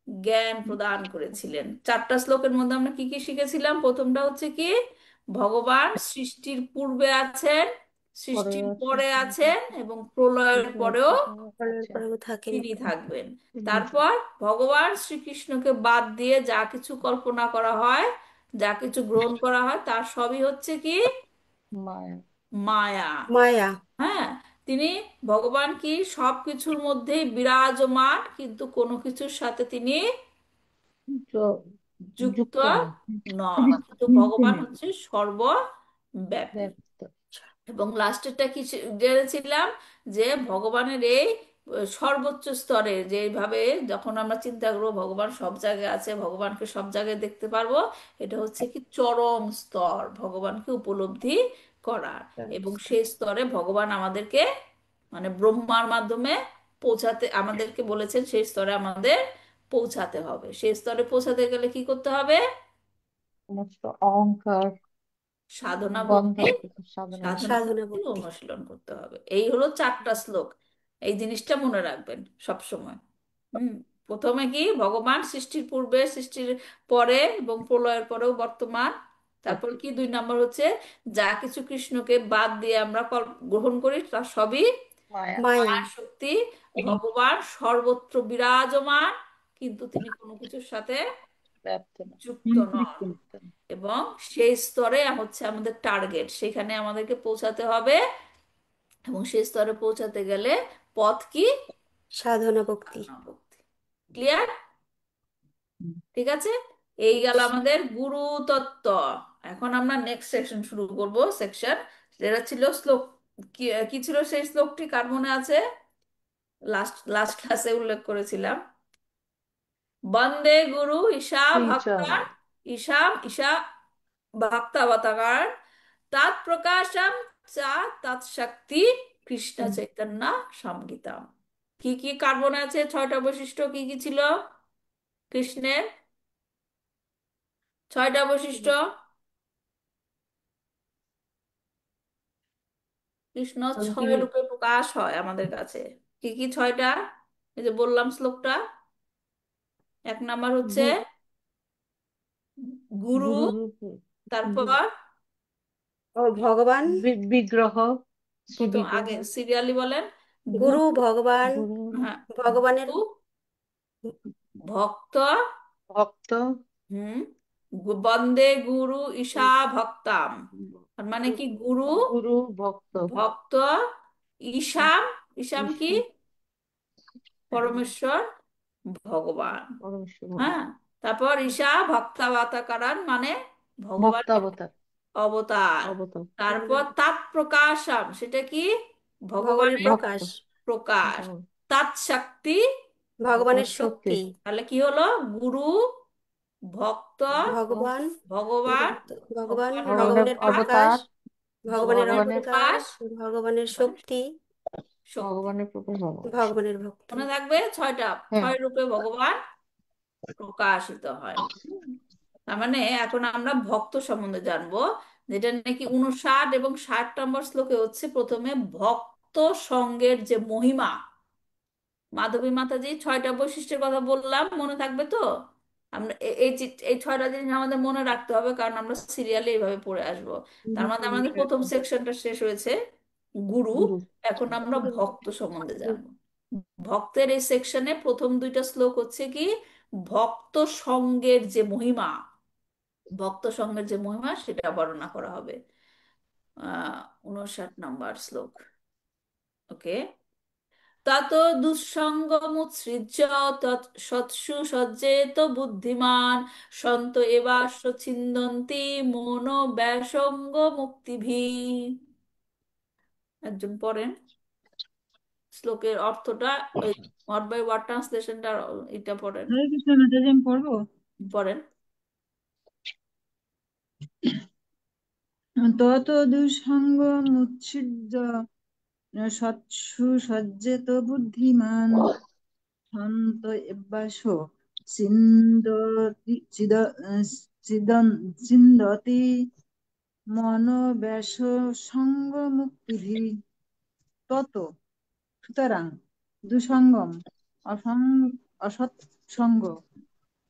জ্ঞান প্রদান করেছিলেন। 4টা শ্লোকের মধ্যে আমরা কি কি শিখেছিলাম? প্রথমটা হচ্ছে কি, ভগবান সৃষ্টির পূর্বে আছেন, পরে সৃষ্টির আছে পরে আছেন, এবং প্রলয়ের পরেও ফলের আচ্ছা। পরেও থাকেন। তিনি থাকবেন। তারপর ভগবান শ্রীকৃষ্ণকে বাদ দিয়ে যা কিছু কল্পনা করা হয়, যা কিছু গ্রহণ করা হয়, তার সবই হচ্ছে কি? মায়া। মায়া। মায়া। হ্যাঁ, তিনি, ভগবান কি সব কিছুর মধ্যেই বিরাজমান, কিন্তু কোনো কিছুর সাথে তিনি য- যুক্ত যুক্ত নয়। নন, কিন্তু ভগবান হচ্ছে সর্বব্যাপী। ব্যস্ত। এবং লাস্টেরটা কি জেনেছিলাম যে ভগবানের এই সর্বোচ্চ স্তরে যেভাবে যখন আমরা চিন্তা করবো ভগবান সব জায়গায় আছে, ভগবানকে সব জায়গায় দেখতে পারবো, এটা হচ্ছে কি চরম স্তর ভগবানকে উপলব্ধি করার। এবং ব্যস্ত। সেই স্তরে ভগবান আমাদেরকে, মানে ব্রহ্মার মাধ্যমে পৌঁছাতে আমাদেরকে বলেছেন, সেই স্তরে আমাদের পৌঁছাতে হবে। সেই স্তরে পৌঁছাতে গেলে কি করতে হবে? সমস্ত অহংকার সাধনা বন্ধ, ভক্তি, সাধনা সাধনা সাধনা ভক্তি ভক্তি। অনুশীলন করতে হবে। এই হলো 4টা শ্লোক। এই জিনিসটা মনে রাখবেন সব সময়। হুম। প্রথমে কি, ভগবান সৃষ্টির পূর্বে, সৃষ্টির পরে এবং প্রলয়ের পরেও বর্তমান। তারপর আছে। কি 2 নম্বর হচ্ছে, যা কিছু কৃষ্ণকে বাদ দিয়ে আমরা গ্রহণ করি তার সবই মায়া। মায়া। মায়া শক্তি। ভগবান সর্বত্র বিরাজমান, কিন্তু তিনি কোনো কিছুর সাথে ব্যস্ত না। যুক্ত নন। এবং সেই স্তরে হচ্ছে আমাদের টার্গেট, সেখানে আমাদেরকে পৌঁছাতে হবে। এবং সেই স্তরে পৌঁছাতে গেলে পথ কি? সাধনা ভক্তি। সাধনা ভক্তি। ক্লিয়ার? ঠিক আছে, এই গেল আমাদের গুরু তত্ত্ব। এখন আমরা নেক্সট সেকশন শুরু করব। সেকশন যেটা ছিল শ্লোক, কি কি ছিল সেই শ্লোকটি কার মনে আছে? লাস্ট লাস্ট ক্লাসে উল্লেখ করেছিলাম, বন্দে গুরু ঈশা ভক্তা, শ্রীচরণ। ঈশা ঈশা ভক্তাবতার, তৎপ্রকাশম চা তৎশক্তি কৃষ্ণ চৈতন্য সংগীতম। কি কি কার মনে আছে? 6টা বৈশিষ্ট্য কি কি ছিল কৃষ্ণের? 6টা বৈশিষ্ট্য। কৃষ্ণ কি 6 রূপে প্রকাশ হয় আমাদের কাছে। কি কি 6টা? এই যে বললাম শ্লোকটা। 1 নম্বর হচ্ছে গু- গুরু। গুরু রূপ, তারপর ও ভগবান। বিগ্রহ, শ্রী প্রথম বিগ্রহ। আগে সিরিয়ালি বলেন। গুরু, গুরু, ভগবান, গুরু, হ্যাঁ, ভগবানের গুরু, ভক্ত। ভক্ত। হুম। বন্দে গুরু ঈশা ভক্তাম, তার মানে কি? গুরু, গুরু, ভক্ত, ভক্ত, ঈশাম। ঈশাম কি? ঈশ্বর, পরমেশ্বর, ভগবান। পরমেশ্বর হ্যাঁ। ভগবান। তারপর ঈশা ভক্তাবতাকারান, মানে ভক্ত ভগবানের অবতার। অবতার। অবতার। তারপর তাৎ প্রকাশম, সেটা কি? ভগবানের ভগবানের ভক্ত। প্রকাশ। প্রকাশ। তাৎ শক্তি, ভগবানের শক্তি। শক্তি। তাহলে কি হলো? গুরু, ভক্ত, ভগবান, ভগবান। ভক্ত, ভগবান, ভগবানের ভগবানের ভগবানের প্রকাশ, প্রকাশ, অবতার। ভগবানের ভগবানের ভগবানের অবতার, প্রকাশ, ভগবানের ভগবানের শক্তি, শক্তি। ভগবানের প্রকাশ, ভগবানের শক্তি। ভগবানের ভক্তি। মনে থাকবে 6টা, হ্যাঁ। 6 রূপে ভগবান প্রকাশিত হয়। তার মানে এখন আমরা ভক্ত সম্বন্ধে জানবো, যেটা নাকি 59 এবং 60 নম্বর শ্লোকে হচ্ছে প্রথমে ভক্ত সঙ্গের যে মহিমা। মাধবী মাতাজি 6টা বৈশিষ্ট্যের কথা বললাম, মনে থাকবে তো? আমরা এই 6টা জিনিস আমাদের মনে রাখতে হবে, কারণ আমরা সিরিয়ালে এইভাবে পড়ে আসবো। তার মধ্যে আমাদের প্রথম সেকশনটা শেষ হয়েছে গুরু। গুরু। এখন আমরা ভক্ত সম্বন্ধে জানবো। ভক্তের এই সেকশনে প্রথম দুইটা শ্লোক হচ্ছে কি ভক্ত সঙ্গের যে মহিমা, ভক্ত সঙ্গের যে মহিমা সেটা বর্ণনা করা হবে। 59 নম্বর শ্লোক। ওকে। তত দুঃসঙ্গমুৎসৃজ্য সৎসু সজ্জেত বুদ্ধিমান সন্ত এবাশ্ব ছিন্দন্তি মনো ব্যাসঙ্গ মুক্তিভি। একজন পড়েন শ্লোকের অর্থটা, ওই ওয়ার্ড বাই ওয়ার্ড ট্রান্সলেশনটা, এটা পড়েন। হরে কৃষ্ণ মাতাজি, আমি পড়বো। পড়েন। তত দুঃসঙ্গ মুচ্ছিদ্য সৎসু সজ্জেত বুদ্ধিমান শান্ত এব্বাস চিন্দতি চিন্দতি মনোব্যাস সঙ্গ মুক্তিভি। তত সুতরাং দুসঙ্গম অসৎসঙ্গ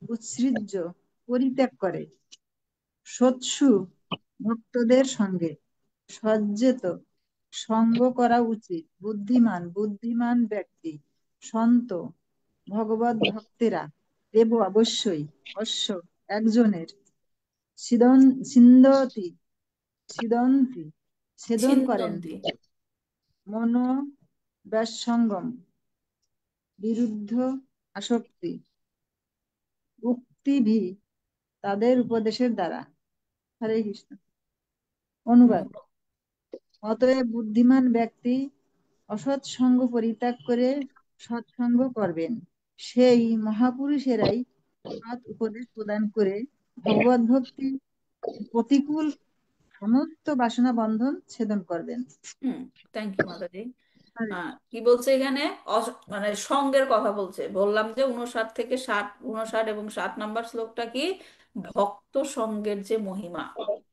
উৎসৃজ্য পরিত্যাগ করে সৎসু ভক্তদের সঙ্গে সজ্জেত সঙ্গ করা উচিত বুদ্ধিমান বুদ্ধিমান ব্যক্তি সন্ত ভগবত ভক্তেরা দেব অবশ্যই অশ্ব একজনের ছিদন ছিন্দতি ছিদন্তি ছেদন করেন ছিন্দন্তি। মনো ব্যাসঙ্গম বিরুদ্ধ আসক্তি উক্তিভি তাদের উপদেশের দ্বারা। হরে কৃষ্ণ। অনুবাদ: অতএব বুদ্ধিমান ব্যক্তি অসৎ সঙ্গ পরিত্যাগ করে সৎসঙ্গ করবেন। সেই মহাপুরুষেরাই সৎ উপদেশ প্রদান করে ভগবত ভক্তি প্রতিকূল সমস্ত বাসনা বন্ধন ছেদন করবেন। থ্যাংক ইউ মাতাজি। কি বলছে এখানে? মানে সঙ্গের কথা বলছে। বললাম যে 59 থেকে 60, 59 এবং 60 নম্বর শ্লোকটা কি ভক্ত সঙ্গের যে মহিমা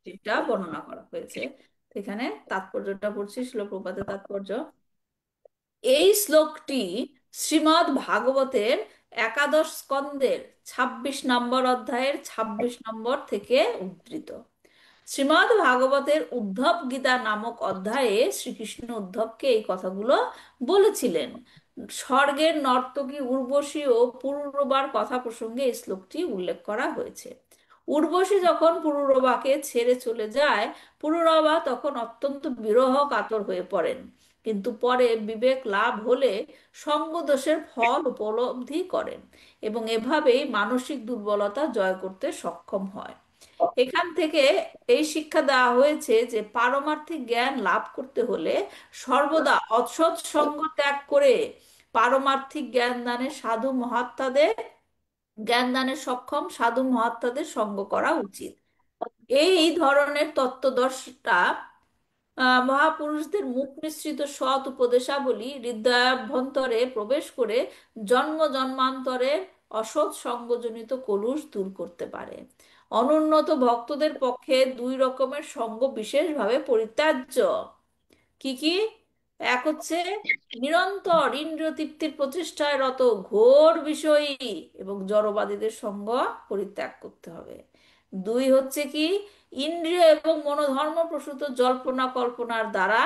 সেটা বর্ণনা করা হয়েছে। তো এখানে তাৎপর্যটা পড়ছি, শ্লোক প্রপাতের তাৎপর্য। এই শ্লোকটি শ্রীমদ্ ভাগবতের একাদশ স্কন্দের 26 নম্বর অধ্যায়ের 26 নম্বর থেকে উদ্ধৃত। শ্রীমদ্ ভাগবতের উদ্ধব গীতা নামক অধ্যায়ে শ্রীকৃষ্ণ উদ্ধবকে এই কথাগুলো বলেছিলেন। স্বর্গের নর্তকী উর্বশী ও পুরুরবার কথা প্রসঙ্গে এই শ্লোকটি উল্লেখ করা হয়েছে। উর্বশী যখন পুরুরবাকে ছেড়ে চলে যায়, পুরুরবা তখন অত্যন্ত বিরহ কাতর হয়ে পড়েন, কিন্তু পরে বিবেক লাভ হলে সঙ্গদোষের ফল উপলব্ধি করেন এবং এভাবেই মানসিক দুর্বলতা জয় করতে সক্ষম হয়। এখান থেকে এই শিক্ষা দেওয়া হয়েছে যে পারমার্থিক জ্ঞান লাভ করতে হলে সর্বদা অসৎ সঙ্গ ত্যাগ করে পারমার্থিক জ্ঞান দানের সক্ষম সাধু মহাত্মাদের সঙ্গ করা উচিত। এই ধরনের তত্ত্বদর্শটা মহাপুরুষদের মুখ নিঃসৃত সৎ উপদেশাবলী হৃদয়াভ্যন্তরে প্রবেশ করে জন্ম জন্মান্তরের অসৎ সঙ্গজনিত কলুষ দূর করতে পারে। অনুন্নত ভক্তদের পক্ষে দুই রকমের সঙ্গ বিশেষভাবে পরিত্যাজ্য। কি কি? এক হচ্ছে নিরন্তর ইন্দ্রিয় তৃপ্তির প্রচেষ্টায় রত ঘোর বিষয়ী এবং জড়বাদীদের সঙ্গ পরিত্যাগ করতে হবে। দুই হচ্ছে কি ইন্দ্রিয় এবং মনোধর্ম প্রসূত জল্পনা কল্পনার দ্বারা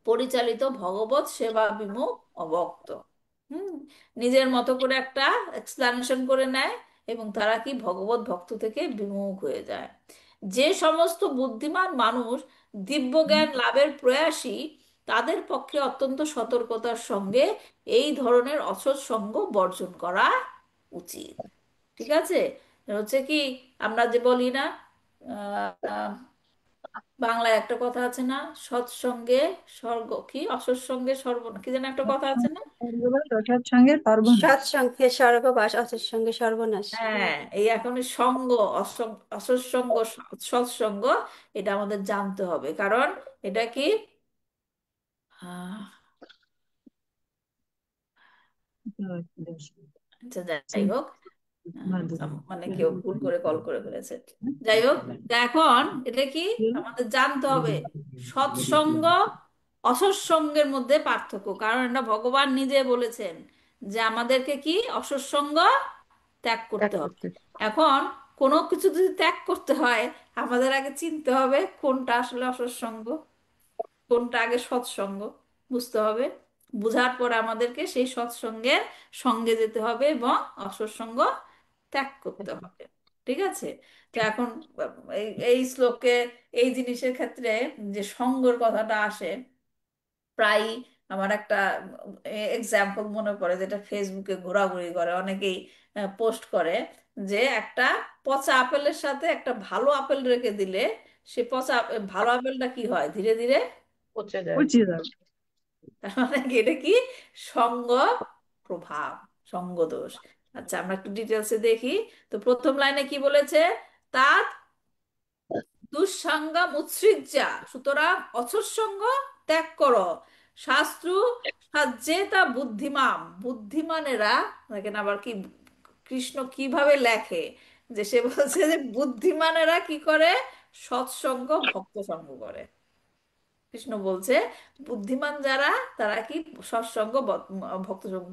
পরিচালিত ভগবত সেবা বিমুখ অভক্ত। হুম নিজের মতো করে একটা এক্সপ্লানেশন করে নেয় এবং তারা কি ভগবত ভক্ত থেকে বিমুখ হয়ে যায়। যে সমস্ত বুদ্ধিমান মানুষ দিব্য জ্ঞান লাভের প্রয়াসী, তাদের পক্ষে অত্যন্ত সতর্কতার সঙ্গে এই ধরনের অসৎ সঙ্গ বর্জন করা উচিত। ঠিক আছে? হচ্ছে কি আমরা যে বলি না, আহ, বাংলায় একটা কথা আছে না, সৎসঙ্গে স্বর্গ, কি অসৎসঙ্গে সর্ব, কি যেন একটা কথা আছে না? সৎসঙ্গের সর্বনাশ। সৎসঙ্গে স্বর্গবাস অসৎসঙ্গে সর্বনাশ। হ্যাঁ, এই এখন সঙ্গ, অসৎসঙ্গ, সৎসঙ্গ, এটা আমাদের জানতে হবে। কারণ এটা কি আহ, আচ্ছা যাই হোক, মানে কেউ ভুল করে কল করে ফেলেছে। যাই হোক, তা এখন এটা কি আমাদের জানতে হবে সৎসঙ্গ অসৎসঙ্গের মধ্যে পার্থক্য। কারণ এটা ভগবান নিজে বলেছেন যে আমাদেরকে কি অসৎসঙ্গ ত্যাগ ত্যাগ করতে হবে। করতে। এখন কোনো কিছু যদি ত্যাগ করতে হয়, আমাদের আগে চিনতে হবে কোনটা আসলে অসৎসঙ্গ, কোনটা আগে সৎসঙ্গ, বুঝতে হবে। বুঝার পর আমাদেরকে সেই সৎসঙ্গের সঙ্গে যেতে হবে এবং অসৎসঙ্গ ত্যাগ করতে হবে। ঠিক আছে? তো এখন এই শ্লোকে এই জিনিসের ক্ষেত্রে যে সঙ্গর কথাটা আসে, প্রায় আমার একটা এক্সাম্পল মনে পড়ে, যেটা ফেসবুকে ঘোরাঘুরি করে, অনেকেই পোস্ট করে, যে একটা পচা আপেলের সাথে একটা ভালো আপেল রেখে দিলে সে ভালো আপেলটা কি হয়, ধীরে ধীরে পচে যায়। পচিয়ে যাবে। তার মানে কি, এটা কি সঙ্গ প্রভাব, সঙ্গ দোষ। আচ্ছা, আমরা একটু ডিটেলসে দেখি। তো প্রথম লাইনে কি বলেছে? তার দুঃসঙ্গম উৎসৃজ্যা, সুতরাং অসৎসঙ্গ ত্যাগ করো। শাস্ত্র সাজ্জেতা বুদ্ধিমান, বুদ্ধিমানেরা, দেখেন আবার কি কৃষ্ণ কিভাবে লেখে, যে সে বলছে যে বুদ্ধিমানেরা কি করে, সৎসঙ্গ ভক্ত সঙ্গ করে। কৃষ্ণ বলছে বুদ্ধিমান যারা, তারা কি সৎসঙ্গ ভক্ত সঙ্গ।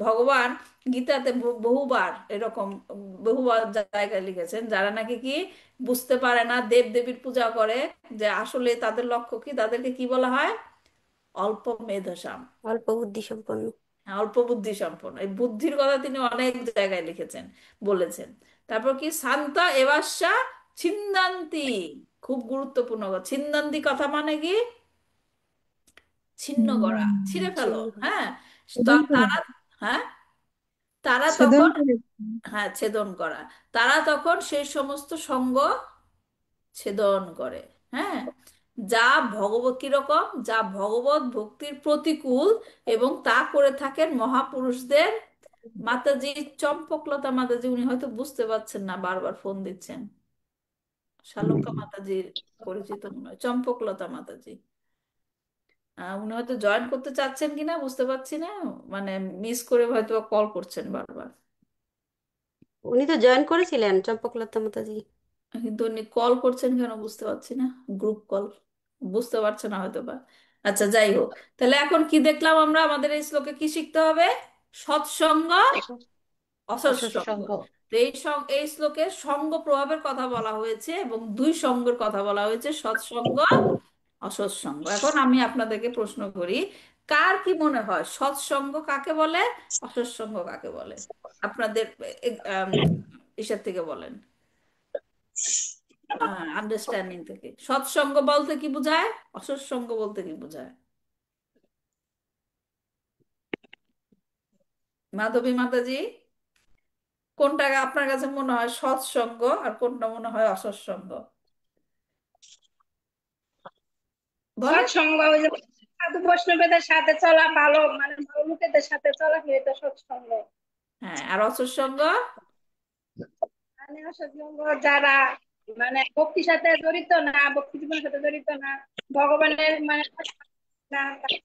ভগবান গীতাতে বহুবার এরকম, বহুবার জায়গায় লিখেছেন, যারা নাকি কি বুঝতে পারে না, দেব দেবীর পূজা করে, যে আসলে তাদের লক্ষ্য কি, তাদেরকে কি বলা হয়, অল্প মেধসাম। অল্প বুদ্ধি সম্পন্ন। হ্যাঁ, অল্প বুদ্ধি সম্পন্ন। এই বুদ্ধির কথা তিনি অনেক জায়গায় লিখেছেন, বলেছেন। তারপর কি শান্তা এবাসা ছিন্দান্তি, খুব গুরুত্বপূর্ণ কথা। ছিন্দান্তি কথা মানে কি, ছিন্ন করা, ছিঁড়ে ফেলো। ছিন্ন। হ্যাঁ, ছেদন করে, তারা, হ্যাঁ, তারা ছেদন তখন, করে। হ্যাঁ, ছেদন করা, তারা তখন সেই সমস্ত সঙ্গ ছেদন করে। হ্যাঁ, যা ভগবত, কিরকম, যা ভগবত ভক্তির প্রতিকূল, এবং তা করে থাকেন মহাপুরুষদের। মাতাজি চম্পকলতা মাতাজি, উনি হয়তো বুঝতে পারছেন না, বারবার ফোন দিচ্ছেন। শালঙ্কা মাতাজির পরিচিত মনে হয়, চম্পকলতা মাতাজি। উনি হয়তো জয়েন করতে চাচ্ছেন কিনা বুঝতে পারছি না, মানে মিস করে হয়তো কল করছেন বারবার। উনি তো জয়েন করেছিলেন, চম্পকলতা মাতাজি। কিন্তু উনি কল করছেন কেন বুঝতে পারছি না, গ্রুপ কল, বুঝতে পারছে না হয়তো বা। আচ্ছা, যাই হোক, তাহলে এখন কি দেখলাম আমরা, আমাদের এই শ্লোকে কি শিখতে হবে? সৎসঙ্গ, অসৎ অসৎসঙ্গ। অসৎসঙ্গ। তো এই শ্লোকে সঙ্গ প্রভাবের কথা বলা হয়েছে এবং দুই সঙ্গের কথা বলা হয়েছে, সৎসঙ্গ, অসৎসঙ্গ। এখন আমি আপনাদেরকে প্রশ্ন করি, কার কি মনে হয় সৎসঙ্গ কাকে বলে, অসৎসঙ্গ কাকে বলে? আপনাদের আম, ইসের থেকে বলেন, আন্ডারস্ট্যান্ডিং থেকে। সৎসঙ্গ বলতে কি বোঝায়, অসৎসঙ্গ বলতে কি বোঝায়? মাধবী মাতাজি, কোনটা আপনার কাছে মনে হয় সৎসঙ্গ আর কোনটা মনে হয় অসৎসঙ্গ, বলেন। সৎসঙ্গ ওই যে সাধু বৈষ্ণবদের সাথে চলা ভালো, মানে ভালো লোকেদের সাথে চলা এটা সৎসঙ্গ। হ্যাঁ, আর অসৎসঙ্গ? মানে অসৎসঙ্গ যারা মানে ভক্তির সাথে জড়িত না, ভক্তি জীবনের সাথে জড়িত না, ভগবানের মানে না, তাদের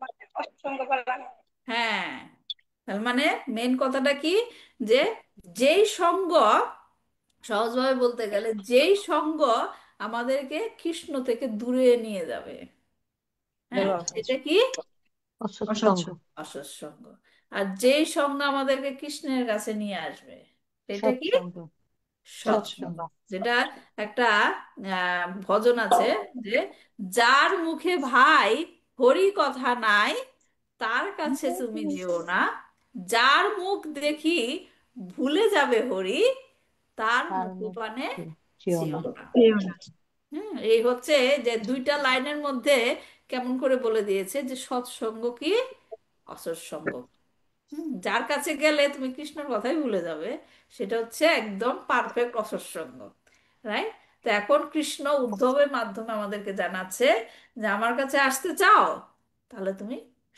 মানে অসৎসঙ্গ বলা হয়। হ্যাঁ, তার মানে মেন কথাটা কি, যে যেই সঙ্গ, সহজভাবে বলতে গেলে যেই সঙ্গ আমাদেরকে কৃষ্ণ থেকে দূরে নিয়ে যাবে, হ্যাঁ, বলো এটা কি অসৎসঙ্গ। অসৎসঙ্গ। অসৎসঙ্গ। আর যেই সঙ্গ আমাদেরকে কৃষ্ণের কাছে নিয়ে আসবে, সেটা কি সৎসঙ্গ। সৎসঙ্গ। সৎসঙ্গ। যেটা একটা ভজন আছে, যে যার মুখে ভাই হরি কথা নাই, তার কাছে তুমি যেও না, যার মুখ দেখি ভুলে যাবে হরি, তার তার মুখপানে মুক্তি যেও না। যেও না। এও না। এই হচ্ছে যে দুইটা লাইনের মধ্যে কেমন করে বলে দিয়েছে যে সৎসঙ্গ কি, অসৎসঙ্গ। যার কাছে গেলে তুমি কৃষ্ণর কথাই ভুলে যাবে, সেটা হচ্ছে একদম পারফেক্ট অসৎসঙ্গ। রাইট? তো এখন কৃষ্ণ উদ্ধবের মাধ্যমে আমাদেরকে জানাচ্ছে যে আমার কাছে আসতে চাও, তাহলে তুমি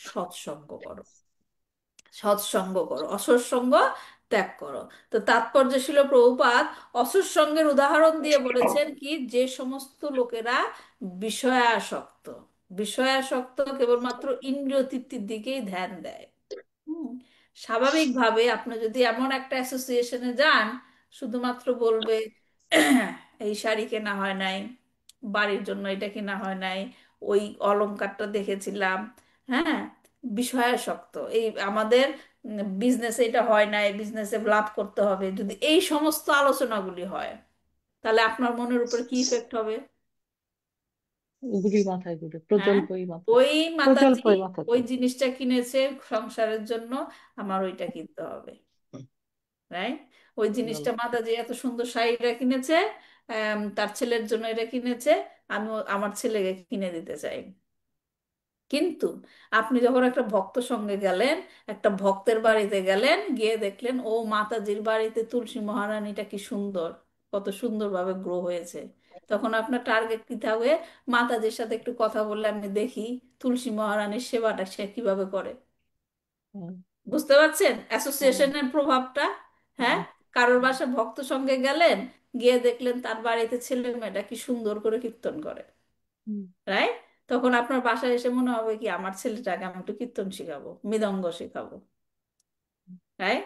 সৎসঙ্গ করো, সৎসঙ্গ করো, অসৎসঙ্গ ত্যাগ করো। তো তাৎপর্য ছিল, প্রভুপাদ অসৎসঙ্গের উদাহরণ দিয়ে বলেছেন কি, যে সমস্ত লোকেরা বিষয়াসক্ত, বিষয়াসক্ত কেবলমাত্র ইন্দ্রিয় তৃপ্তির দিকেই ধ্যান দেয়। হুম, স্বাভাবিকভাবে আপনি যদি এমন একটা অ্যাসোসিয়েশনে যান, শুধুমাত্র বলবে এই শাড়ি কেনা হয় নাই, বাড়ির জন্য এটা কেনা হয় নাই, ওই অলংকারটা দেখেছিলাম, হ্যাঁ, বিষয়াসক্ত, এই আমাদের বিজনেসে এটা হয় নাই, বিজনেসে লাভ করতে হবে, যদি এই সমস্ত আলোচনাগুলি হয়, তাহলে আপনার মনের উপর কি ইফেক্ট হবে? ঘুড়ি মাথায় ঘুরে, হ্যাঁ, প্রকল্পই মাথায়, ওই মাতাজি প্রকল্পই মাথায় ওই ঘুরে। জিনিসটা কিনেছে সংসারের জন্য, আমার ওইটা কিনতে হবে, রাইট? ওই জিনিসটা মাতাজি এত সুন্দর শাড়িটা কিনেছে, তার ছেলের জন্য এটা কিনেছে, আমি আমার ছেলেকে কিনে দিতে চাই। কিন্তু আপনি যখন একটা ভক্ত সঙ্গে গেলেন, একটা ভক্তের বাড়িতে গেলেন, গিয়ে দেখলেন ও মাতাজির বাড়িতে তুলসী মহারানীটা কি সুন্দর, কত সুন্দরভাবে গ্রো হয়েছে, তখন আপনার টার্গেট কি থাকবে? মাতাজির সাথে একটু কথা বললে আমি দেখি তুলসী মহারানীর সেবাটা সে কিভাবে করে। হুম, বুঝতে পারছেন হুম, অ্যাসোসিয়েশনের প্রভাবটা? হ্যাঁ, হুম, কারোর বাসা ভক্ত সঙ্গে গেলেন, গিয়ে দেখলেন তার বাড়িতে ছেলে মেয়েটা কি সুন্দর করে কীর্তন করে, হুম, রাইট? তখন আপনার বাসায় এসে মনে হবে কি আমার ছেলেটাকে আমি একটু কীর্তন শেখাবো, মৃদঙ্গ শেখাবো, রাইট?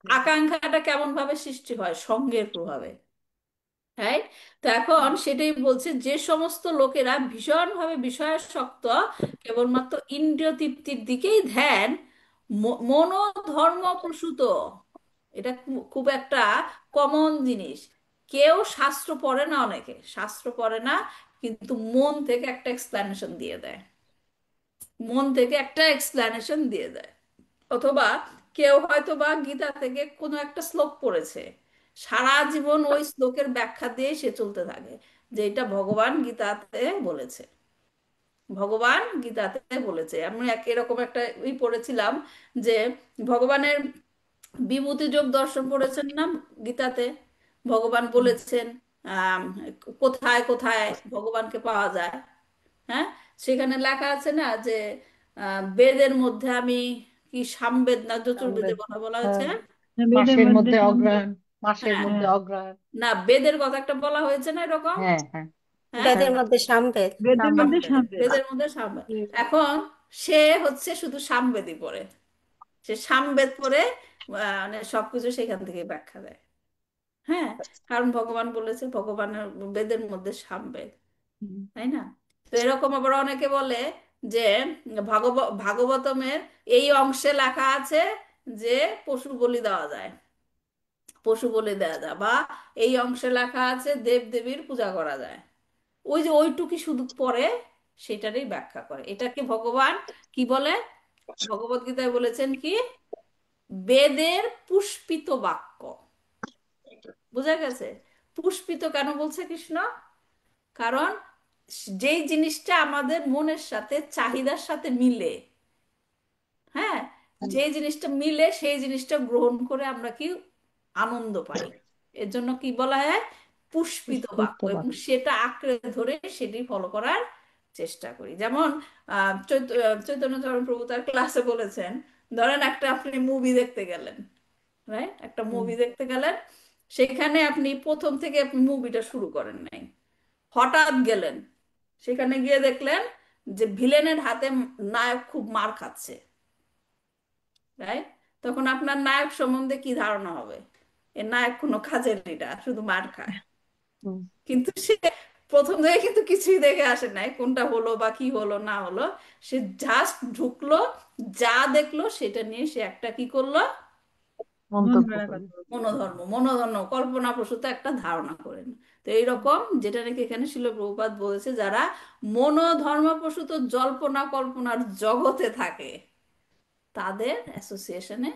আকাঙ্ক্ষাটা কেমন ভাবে সৃষ্টি হয়? সঙ্গের প্রভাবে, রাইট? তো এখন সেটাই বলছে, যে সমস্ত লোকেরা ভীষণভাবে বিষয়াসক্ত, কেবলমাত্র ইন্দ্রিয় তৃপ্তির দিকেই ধ্যান, মনোধর্ম প্রসূত, এটা খুব একটা কমন জিনিস। কেউ শাস্ত্র পড়ে না, অনেকে শাস্ত্র পড়ে না, কিন্তু মন থেকে একটা এক্সপ্লেনেশন দিয়ে দেয়, মন থেকে একটা এক্সপ্লেনেশন দিয়ে দেয়। অথবা কেউ হয়তো বা গীতা থেকে কোনো একটা শ্লোক পড়েছে, সারা জীবন ওই শ্লোকের ব্যাখ্যা দিয়ে সে চলতে থাকে, যে এটা ভগবান গীতাতে বলেছে, ভগবান গীতাতে বলেছে। আমি এরকম একটা পড়েছিলাম যে ভগবানের বিভূতি যোগ দর্শন পড়েছেন না গীতাতে? ভগবান হুম। বলেছেন আম, কোথায় কোথায় ভগবানকে পাওয়া যায়। হ্যাঁ, সেখানে লেখা আছে না যে বেদের মধ্যে আমি কি সামবেদ না যজুর্বেদের সামবেদ, কথা বলা হয়েছে? হ্যাঁ, বেদের মাসের মধ্যে মধ্যে সামনে। অগ্রহায়ণ, মাসের হ্যাঁ, মধ্যে হ্যাঁ, অগ্রহায়ণ। না বেদের কথা একটা বলা হয়েছে না এরকম? হ্যাঁ, হ্যাঁ, হ্যাঁ, বেদের হ্যাঁ, মধ্যে সামবেদ। বেদের মধ্যে সামবেদ। সামবেদ, সামনে। বেদের মধ্যে সামবেদ। এখন সে হচ্ছে শুধু সামবেদই পড়ে, সে সামবেদ পড়ে মানে সবকিছু সেখান থেকে ব্যাখ্যা দেয়। হ্যাঁ, কারণ ভগবান বলেছে, ভগবানের বেদের মধ্যে সামবেদ, হুম, তাই না? তো এরকম আবার অনেকে বলে যে ভাগবতমের এই অংশে লেখা আছে যে পশু বলি দেওয়া যায়, পশু বলি দেওয়া যায়, বা এই অংশে লেখা আছে দেব দেবীর পূজা করা যায়। ওই যে ওইটুকি শুধু পড়ে, সেটারই ব্যাখ্যা করে। এটাকে ভগবান কি বলে? ভগবত গীতায় বলেছেন কি? বেদের পুষ্পিত বাক্য। বোঝা গেছে? পুষ্পিত কেন বলছে কৃষ্ণ? কারণ যেই জিনিসটা আমাদের মনের সাথে চাহিদার সাথে মিলে, হ্যাঁ, হুম। যে জিনিসটা মিলে সেই জিনিসটা গ্রহণ করে আমরা কি আনন্দ পাই, এর জন্য কি বলা হয়? পুষ্পিত পুষ্পিত বাক্য, এবং বাক্য। সেটা আঁকড়ে ধরে সেটি ফলো করার চেষ্টা করি। যেমন চৈতন্য চরণ প্রভু তার ক্লাসে বলেছেন, ধরেন একটা আপনি মুভি দেখতে গেলেন, রাইট? একটা হুম, মুভি দেখতে গেলেন, সেখানে আপনি প্রথম থেকে আপনি মুভিটা শুরু করেন নাই, হঠাৎ গেলেন, সেখানে গিয়ে দেখলেন যে ভিলেনের হাতে নায়ক খুব মার খাচ্ছে, রাইট? তখন আপনার নায়ক সম্বন্ধে কি ধারণা হবে? এ নায়ক কোনো কাজেরই না, শুধু মার খায়। হুম। কিন্তু সে প্রথম থেকে কিন্তু কিছুই দেখে আসে নাই, কোনটা হলো বা কি হলো না হলো, সে জাস্ট ঢুকলো, যা দেখলো সেটা নিয়ে সে একটা কি করলো? মন মন্তব্য গড়া করি। কথা বলতে হবে। মনোধর্ম, মনোধর্ম কল্পনা প্রসূত একটা ধারণা করেন। তো এইরকম যেটা নাকি এখানে শিল প্রভুপাদ বলেছে, যারা মনোধর্ম প্রসূত জল্পনা কল্পনার জগতে থাকে, তাদের অ্যাসোসিয়েশনে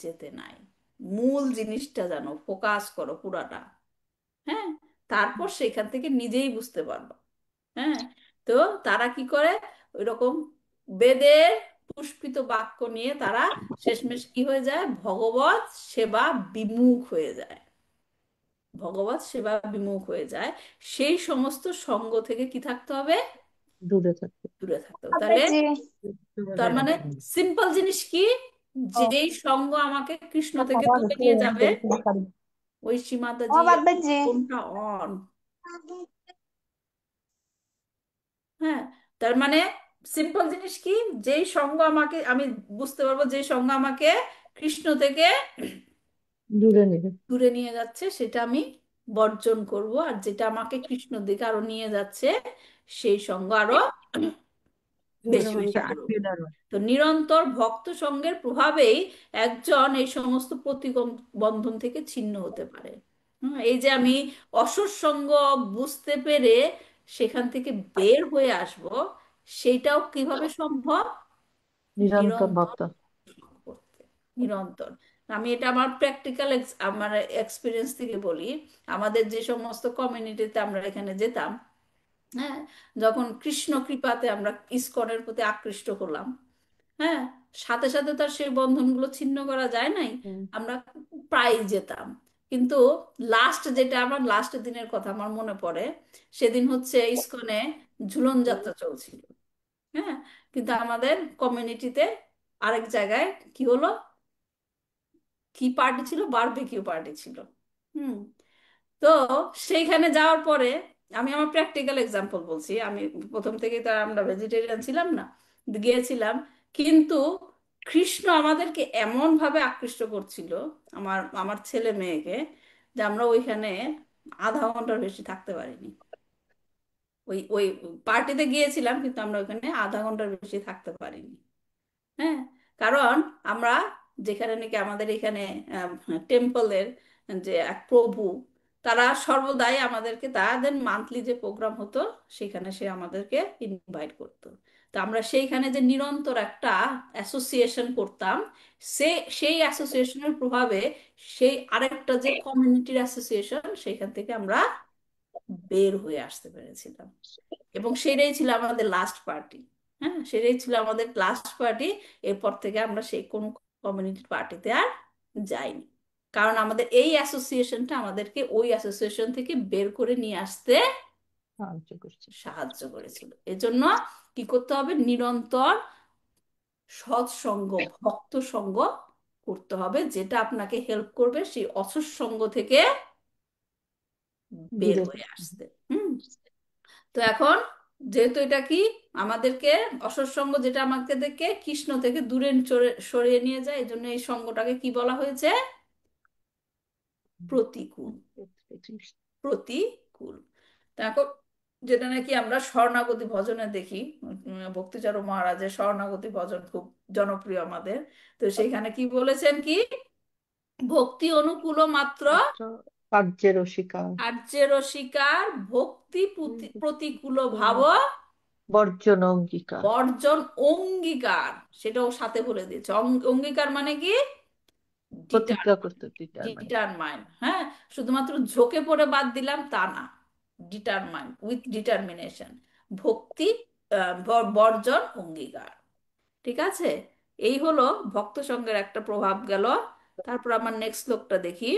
যেতে নাই। মূল জিনিসটা জানো, ফোকাস করো পুরাটা। হ্যাঁ, তারপর সেখান থেকে নিজেই বুঝতে পারবা। হ্যাঁ, তো তারা কি করে? ওইরকম বেদের পুষ্পিত বাক্য নিয়ে তারা শেষমেশ কি হয়ে যায়? ভগবত সেবা বিমুখ হয়ে যায়, ভগবত সেবা বিমুখ হয়ে যায়। সেই সমস্ত সঙ্গ থেকে কি থাকতে হবে? দূরে থাকতে। দূরে থাকতে হবে। তাহলে একটু তার বজায় মানে রাখতে হবে। সিম্পল জিনিস কি? যেই সঙ্গ আমাকে কৃষ্ণ থেকে দূরে নিয়ে যাবে, ওই সীমাতাজি কোনটা অন। হ্যাঁ, তার মানে সিম্পল জিনিস কি? যেই সঙ্গ আমাকে, আমি বুঝতে পারবো যেই সঙ্গ আমাকে কৃষ্ণ থেকে দূরে নেবে। দূরে নিয়ে যাচ্ছে, সেটা আমি বর্জন করব, আর যেটা আমাকে কৃষ্ণর দিকে আরো নিয়ে যাচ্ছে, সেই সঙ্গ আরো বেশি গ্রহণ বেশি এটা করা। করব। আঁকড়ে ধরো। তো নিরন্তর ভক্ত সঙ্গের প্রভাবেই একজন এই সমস্ত বন্ধন থেকে ছিন্ন হতে পারে। এই যে আমি অসৎ সঙ্গ বুঝতে পেরে সেখান থেকে বের হয়ে আসব, সেটাও কিভাবে সম্ভব? নিরন্তর নিরন্তর ভক্ত। করতে, নিরন্তর। আমি এটা আমার প্র্যাকটিক্যাল আমার এক্সপিরিয়েন্স থেকে বলি। আমাদের যে সমস্ত কমিউনিটিতে আমরা এখানে যেতাম, হ্যাঁ, যখন কৃষ্ণ কৃপাতে আমরা ইসকনের প্রতি আকৃষ্ট হলাম, হ্যাঁ, সাথে সাথে তার সেই বন্ধনগুলো ছিন্ন করা যায় নাই। হুম, আমরা প্রায় যেতাম, কিন্তু লাস্ট যেটা আমার লাস্ট দিনের কথা আমার মনে পড়ে, সেদিন হচ্ছে ইসকনে ঝুলন যাত্রা চলছিল। হ্যাঁ, কিন্তু আমাদের কমিউনিটিতে আরেক জায়গায় কি হলো, কি পার্টি ছিল, বারবিকিউ পার্টি ছিল। হুম। তো সেইখানে যাওয়ার পরে, আমি আমার প্র্যাকটিক্যাল এক্সাম্পল বলছি, আমি প্রথম থেকেই তো আমরা ভেজিটেরিয়ান ছিলাম না, গিয়েছিলাম, কিন্তু কৃষ্ণ আমাদেরকে এমন ভাবে আকৃষ্ট করছিল, আমার আমার ছেলে মেয়েকে, যে আমরা ওইখানে আধা ঘন্টার বেশি থাকতে পারিনি। ওই ওই পার্টিতে গিয়েছিলাম, কিন্তু আমরা ওইখানে আধা ঘন্টার বেশি থাকতে পারিনি। হ্যাঁ, কারণ আমরা যেখানে নাকি আমাদের এখানে টেম্পলের যে এক প্রভু, তারা সর্বদাই আমাদেরকে, তাদের মান্থলি যে প্রোগ্রাম হতো সেখানে সে আমাদেরকে ইনভাইট করতো। তো আমরা সেইখানে যে নিরন্তর একটা অ্যাসোসিয়েশন করতাম, সে সেই অ্যাসোসিয়েশনের প্রভাবে সেই আরেকটা যে কমিউনিটির অ্যাসোসিয়েশন, সেইখান থেকে আমরা বের হয়ে আসতে পেরেছিলাম। এবং সেটাই ছিল আমাদের লাস্ট পার্টি। হ্যাঁ, সেটাই ছিল আমাদের লাস্ট পার্টি। এরপর থেকে আমরা সেই কোনো কমিউনিটি পার্টিতে আর যাইনি, কারণ আমাদের এই অ্যাসোসিয়েশনটা আমাদেরকে ওই অ্যাসোসিয়েশন থেকে বের করে নিয়ে আসতে সাহায্য করছে। সাহায্য করেছিল। এজন্য কি করতে হবে? নিরন্তর সৎসঙ্গ, ভক্ত সঙ্গ করতে হবে, যেটা আপনাকে হেল্প করবে সেই অসৎসঙ্গ থেকে বের দূরে হয়ে থাকতে হবে। আসতে। হুম। তো এখন যেহেতু এটা কি আমাদেরকে, অসৎসঙ্গ যেটা আমাদেরকে কৃষ্ণ থেকে দূরে সরিয়ে নিয়ে যায়, এই জন্য এই সঙ্গটাকে কি বলা হয়েছে? প্রতিকূল। প্রতিকূল। তা এখন যেটা নাকি আমরা শরণাগতি ভজনে দেখি, ভক্তিচরণ মহারাজের শরণাগতি ভজন খুব জনপ্রিয় আমাদের। তো সেখানে কি বলেছেন, কি ভক্তি অনুকূল মাত্র, মাত্র কার্যের অস্বীকার, আর্যের অস্বীকার, ভক্তি প্রতিকূল ভাব, বর্জন অঙ্গীকার। বর্জন অঙ্গীকার। সেটাও সাথে বলে দিয়েছে। অঙ্গীকার মানে কি? প্রতিজ্ঞা করতে ডিটারমাইন্ড। ডিটারমাইন। হ্যাঁ, শুধুমাত্র ঝোঁকে পড়ে বাদ দিলাম তা না, ডিটারমাইন, উইথ ডিটারমিনেশন। ভক্তি, বর্জন অঙ্গীকার। ঠিক আছে, এই হলো ভক্ত সঙ্গের একটা প্রভাব গেল। তারপর আমার নেক্সট শ্লোকটা দেখি।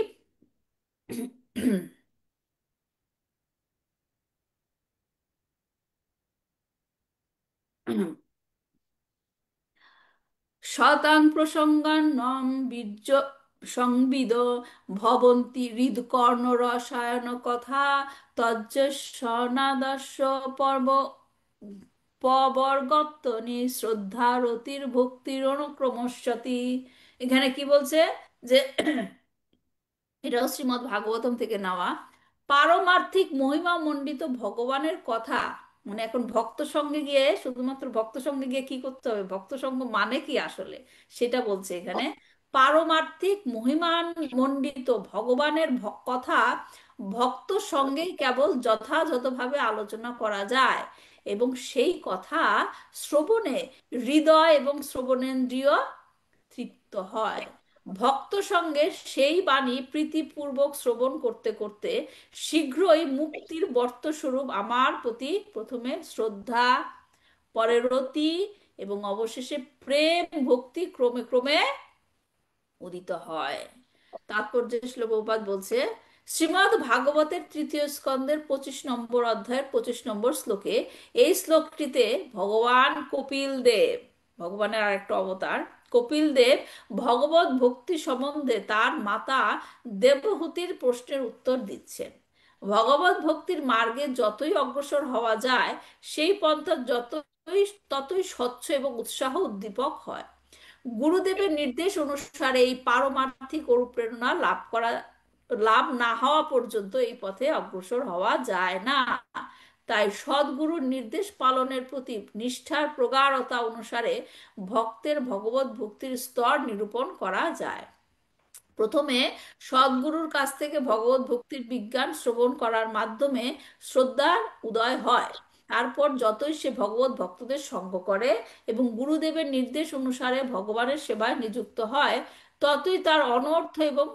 শতাং প্রসঙ্গান্নম বীর্য সংবিদ ভবন্তি হৃদকর্ণ রসায়ন কথা তজ্জস্বনাদস্য পর্ব পবর্গত্তনি শ্রদ্ধারতির ভক্তির অনুক্রমস্যতি। এখানে কি বলছে, যে এটাও শ্রীমদ্ ভাগবতম থেকে নেওয়া, পারমার্থিক মহিমা মণ্ডিত ভগবানের কথা। মানে এখন ভক্ত সঙ্গে গিয়ে, শুধুমাত্র ভক্ত সঙ্গে গিয়ে কি করতে হবে, ভক্ত সঙ্গ মানে কি আসলে, সেটা বলছে এখানে। পারমার্থিক মহিমান মণ্ডিত ভগবানের কথা ভক্ত সঙ্গেই কেবল যথাযথভাবে আলোচনা করা যায়, এবং সেই কথা শ্রবণে হৃদয় এবং শ্রবণেন্দ্রিয় তৃপ্ত হয়। ভক্ত সঙ্গে সেই বাণী প্রীতিপূর্বক শ্রবণ করতে করতে শীঘ্রই মুক্তির বর্তস্বরূপ আমার প্রতি প্রথমে শ্রদ্ধা, পরে রতি, এবং অবশেষে প্রেম ভক্তি ক্রমে ক্রমে উদিত হয়। তাৎপর্য শ্লোক প্রভুপাদ বলছে, শ্রীমদ্ ভাগবতের তৃতীয় স্কন্দের 25 নম্বর অধ্যায়ের 25 নম্বর শ্লোকে, এই শ্লোকটিতে ভগবান কপিল দেব, ভগবানের আরেকটা অবতার কপিল দেব, ভগবত ভক্তি সম্বন্ধে তার মাতা দেবহূতির প্রশ্নের উত্তর দিচ্ছেন। ভগবত ভক্তির মার্গে যতই অগ্রসর হওয়া যায়, সেই পন্থা ততই স্বচ্ছ এবং উৎসাহ উদ্দীপক হয়। গুরুদেবের নির্দেশ অনুসারে এই পারমার্থিক অনুপ্রেরণা লাভ না হওয়া পর্যন্ত এই পথে অগ্রসর হওয়া যায় না। তাই সদ্গুরুর নির্দেশ পালনের প্রতি নিষ্ঠার প্রগাঢ়তা অনুসারে ভক্তের ভগবত ভক্তির স্তর নিরূপণ করা যায়। প্রথমে সদ্গুরুর কাছ থেকে ভগবত ভক্তির বিজ্ঞান শ্রবণ করার মাধ্যমে শ্রদ্ধার উদয় হয়। তারপর যতই সে ভগবত ভক্তদের সঙ্গ করে এবং গুরুদেবের নির্দেশ অনুসারে ভগবানের সেবায় নিযুক্ত হয়, ততই তার অনর্থ এবং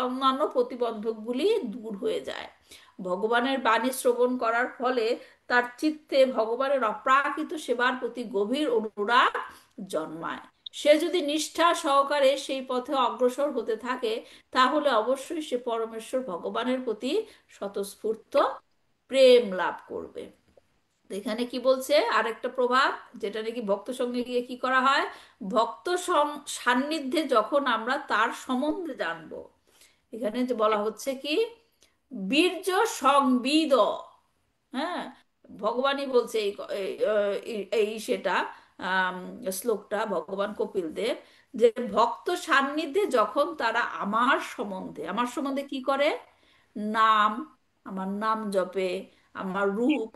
অন্যান্য প্রতিবন্ধকগুলি দূর হয়ে যায়। ভগবানের বাণী শ্রবণ করার ফলে তার চিত্তে ভগবানের অপ্রাকৃত সেবার প্রতি গভীর অনুরাগ জন্মায়। সে যদি নিষ্ঠা সহকারে সেই পথে অগ্রসর হতে থাকে, তাহলে অবশ্যই সে পরমেশ্বর ভগবানের প্রতি স্বতঃস্ফূর্ত প্রেম লাভ করবে। তো এখানে কি বলছে আরেকটা প্রভাব, যেটা নাকি ভক্ত সঙ্গে গিয়ে কি করা হয়, সান্নিধ্যে যখন আমরা তার সম্বন্ধে জানবো। এখানে যে বলা হচ্ছে কি, বীর্য সংবিদ, হ্যাঁ, ভগবানই বলছে এই সেটা আম, শ্লোকটা ভগবান কপিল দেব, যে ভক্ত সান্নিধ্যে যখন তারা আমার সম্বন্ধে কি করে, নাম, আমার নাম জপে, আমার রূপ,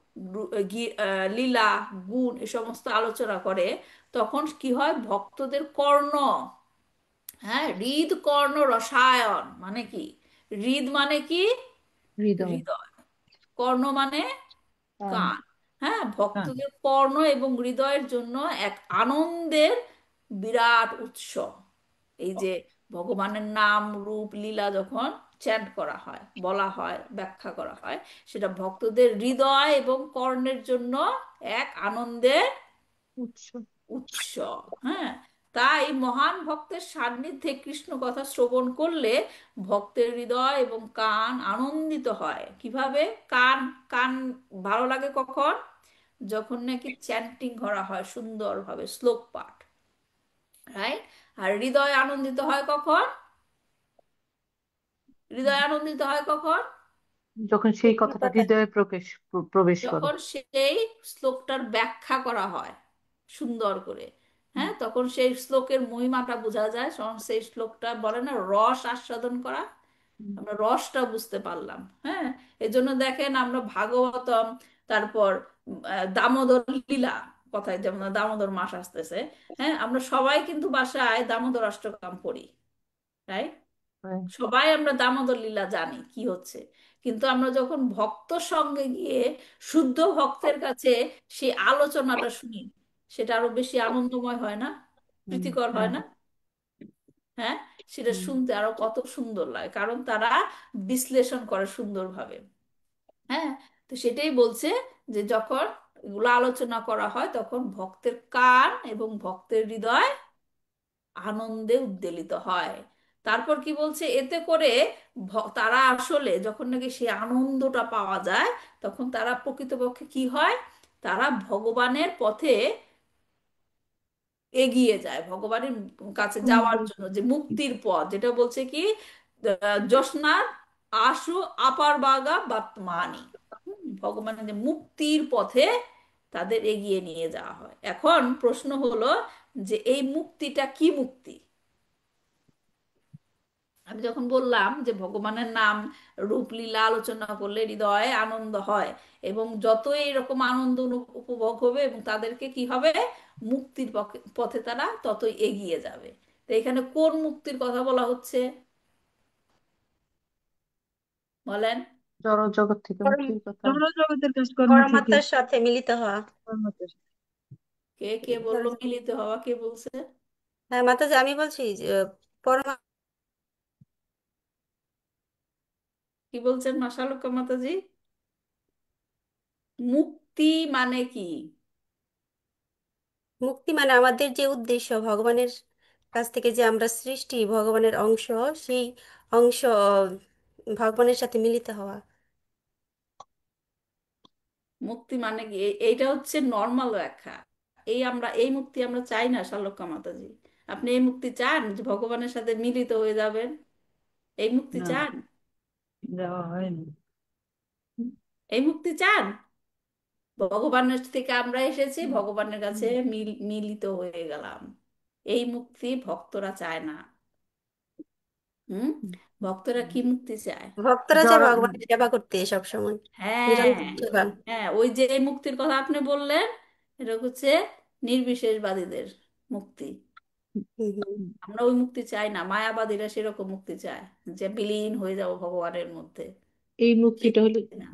লীলা, গুণ এ সমস্ত আলোচনা করে, তখন কি হয়, ভক্তদের কর্ণ, হ্যাঁ, হৃদ কর্ণ রসায়ন মানে কি, হৃদ মানে কি, হৃদয়। হৃদয়, কর্ণ মানে কান। কান, হ্যাঁ, হ্যাঁ, ভক্তদের কর্ণ এবং হৃদয়ের জন্য এক আনন্দের বিরাট উৎস। এই যে ভগবানের নাম রূপ লীলা যখন চ্যান্ট করা হয়, বলা হয়, ব্যাখ্যা করা হয়, সেটা ভক্তদের হৃদয় এবং কর্ণের জন্য এক আনন্দের উৎস। উৎস। হ্যাঁ, তাই মহান ভক্তের সান্নিধ্যে কৃষ্ণ কথা শ্রবণ করলে ভক্তের হৃদয় এবং কান আনন্দিত হয়। কিভাবে? কান কান ভালো লাগে কখন, যখন নাকি চ্যান্টিং করা হয় সুন্দরভাবে, শ্লোক পাঠ, রাইট। আর হৃদয় আনন্দিত হয় কখন, হৃদয় আনন্দিত হয় কখন, যখন সেই কথাটা হৃদয়ে প্রবেশ করে। যখন সেই শ্লোকটার ব্যাখ্যা করা হয় সুন্দর করে, হ্যাঁ, তখন সেই শ্লোকের মহিমাটা বোঝা যায়। তখন সেই শ্লোকটা বলে না, রস আস্বাদন করা, আমরা রসটা বুঝতে পারলাম। হ্যাঁ, এই জন্য দেখেন আমরা ভাগবতম, তারপর দামোদর লীলা, কথায় যেমন দামোদর মাস আসতেছে, হ্যাঁ, আমরা সবাই কিন্তু বাসায় দামোদর অষ্টকম পড়ি, রাইট। হ্যাঁ। সবাই আমরা দামোদর লীলা জানি কি হচ্ছে, কিন্তু আমরা যখন ভক্ত সঙ্গে গিয়ে শুদ্ধ ভক্তের কাছে সেই আলোচনাটা শুনি, সেটা আরো বেশি আনন্দময় হয় না, হুম, প্রীতিকর হয় হ্যাঁ, না? হ্যাঁ, সেটা হুম, শুনতে আরো কত সুন্দর লাগে, কারণ তারা বিশ্লেষণ করে সুন্দরভাবে। হ্যাঁ, তো সেটাই বলছে যে যখন এগুলো আলোচনা করা হয়, তখন ভক্তের কান এবং ভক্তের হৃদয় আনন্দে উদ্বেলিত হয়। তারপর কি বলছে, এতে করে তারা আসলে যখন নাকি সেই আনন্দটা পাওয়া যায়, তখন তারা প্রকৃতপক্ষে কি হয়, তারা ভগবানের পথে এগিয়ে যায়, ভগবানের কাছে যাওয়ার জন্য, যে মুক্তির পথ, যেটা বলছে কি, জোসনার আশু আপার বাগা বর্তমানি, ভগবানের যে মুক্তির পথে তাদের এগিয়ে নিয়ে যাওয়া হয়। এখন প্রশ্ন হলো যে এই মুক্তিটা কি মুক্তি? আমি যখন বললাম যে ভগবানের নাম রূপ লীলা আলোচনা করলে হৃদয়ে আনন্দ হয়, এবং যতই এরকম আনন্দ উপভোগ হবে এবং তাদেরকে কি হবে, মুক্তির পথে তারা ততই এগিয়ে যাবে। তো এখানে কোন মুক্তির কথা বলা হচ্ছে বলেন? জড় জগৎ থেকে পরম মুক্তির কথা। জড়জগতের কাজকর্ম থেকে পরমাত্মার সাথে মিলিত হওয়া। কর্মতে। কে কে বললো মিলিত হওয়া, কে বলছে? হ্যাঁ মাতাজি, আমি বলছি যে পরমা কি বলছেন মাশালুকা মাতাজি? মুক্তি মানে কি? মুক্তি মানে আমাদের যে উদ্দেশ্য, ভগবানের কাছ থেকে যে আমরা সৃষ্টি, ভগবানের অংশ, সেই অংশ ভগবানের সাথে মিলিত হওয়া। মুক্তি মানে কি, এইটা হচ্ছে নর্মাল ব্যাখ্যা। এই মুক্তি আমরা চাই না শালক্কা মাতাজি। আপনি এই মুক্তি চান যে ভগবানের সাথে মিলিত হয়ে যাবেন? এই মুক্তি না, চান? দেওয়া হয়নি। এই মুক্তি চান? ভগবানের থেকে আমরা এসেছি, হুম, ভগবানের কাছে হুম, মিলিত হয়ে গেলাম, এই মুক্তি ভক্তরা চায় না। হুম, হুম, ভক্তরা হুম। কি মুক্তি চায়? ভক্তরা চায় জড় ভগবানের সেবা করতে সব সময়, হ্যাঁ, নিরন্তর সেবা। হ্যাঁ, ওই যে এই মুক্তির কথা আপনি বললেন, এটা হচ্ছে নির্বিশেষবাদীদের মুক্তি। হুম হুম। আমরা ওই মুক্তি চাই না, মায়াবাদীরা সেরকম মুক্তি চায় যে বিলীন হয়ে যাব ভগবানের মধ্যে। এই সেই মুক্তিটা হলো মুক্তি না,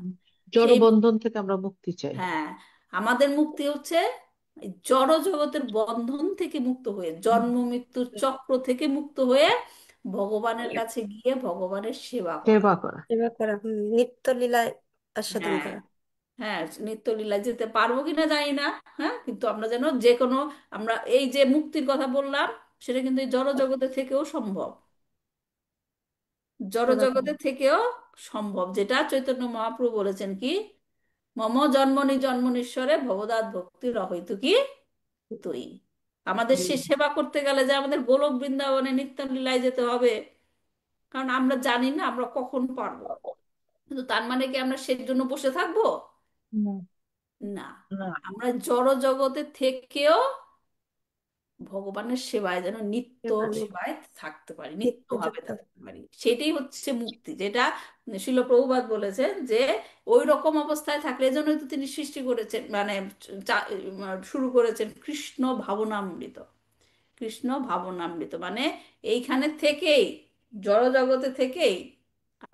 জড় সেই বন্ধন থেকে আমরা মুক্তি চাই। হ্যাঁ, আমাদের মুক্তি হচ্ছে এই জড় জগতের বন্ধন থেকে মুক্ত হয়ে, জন্ম মৃত্যুর চক্র থেকে মুক্ত হয়ে ভগবানের কাছে গিয়ে ভগবানের সেবা করা। সেবা করা। সেবা করা, নিত্য লীলায় আস্বাদন হ্যাঁ, করা। হ্যাঁ, নিত্যলীলা যেতে পারবো কিনা জানি না। হ্যাঁ, কিন্তু আমরা যেন যে কোনো, আমরা এই যে মুক্তির কথা বললাম, সেটা কিন্তু এই জড় জগতে থেকেও সম্ভব, জড় সেবা করা। জগতে থেকেও সম্ভব, যেটা চৈতন্য মহাপ্রভু বলেছেন কি, মম জন্মনি জন্মনীশ্বরে ভবদাত ভক্তি রহৈতু কি তুই। আমাদের সে সেবা করতে গেলে যে আমাদের গোলক বৃন্দাবনে নিত্য লীলায় যেতে হবে, কারণ আমরা জানি না আমরা কখন পারবো। কিন্তু তার মানে কি আমরা সেই জন্য বসে থাকবো? না, না, না, আমরা জড় জগতে থেকেও ভগবানের সেবায় যেন নিত্য সেবা সেবায় থাকতে পারি, নিত্য নিত্যভাবে যুক্ত। থাকতে পারি, সেটাই হচ্ছে মুক্তি, যেটা শিল প্রভুপাদ বলেছেন যে ওই রকম অবস্থায় থাকলে, এজন্যই তো তিনি সৃষ্টি করেছেন, মানে শুরু করেছেন কৃষ্ণ ভাবনামৃত। কৃষ্ণ ভাবনামৃত মানে এইখানে থেকেই, জড় জগতে থেকেই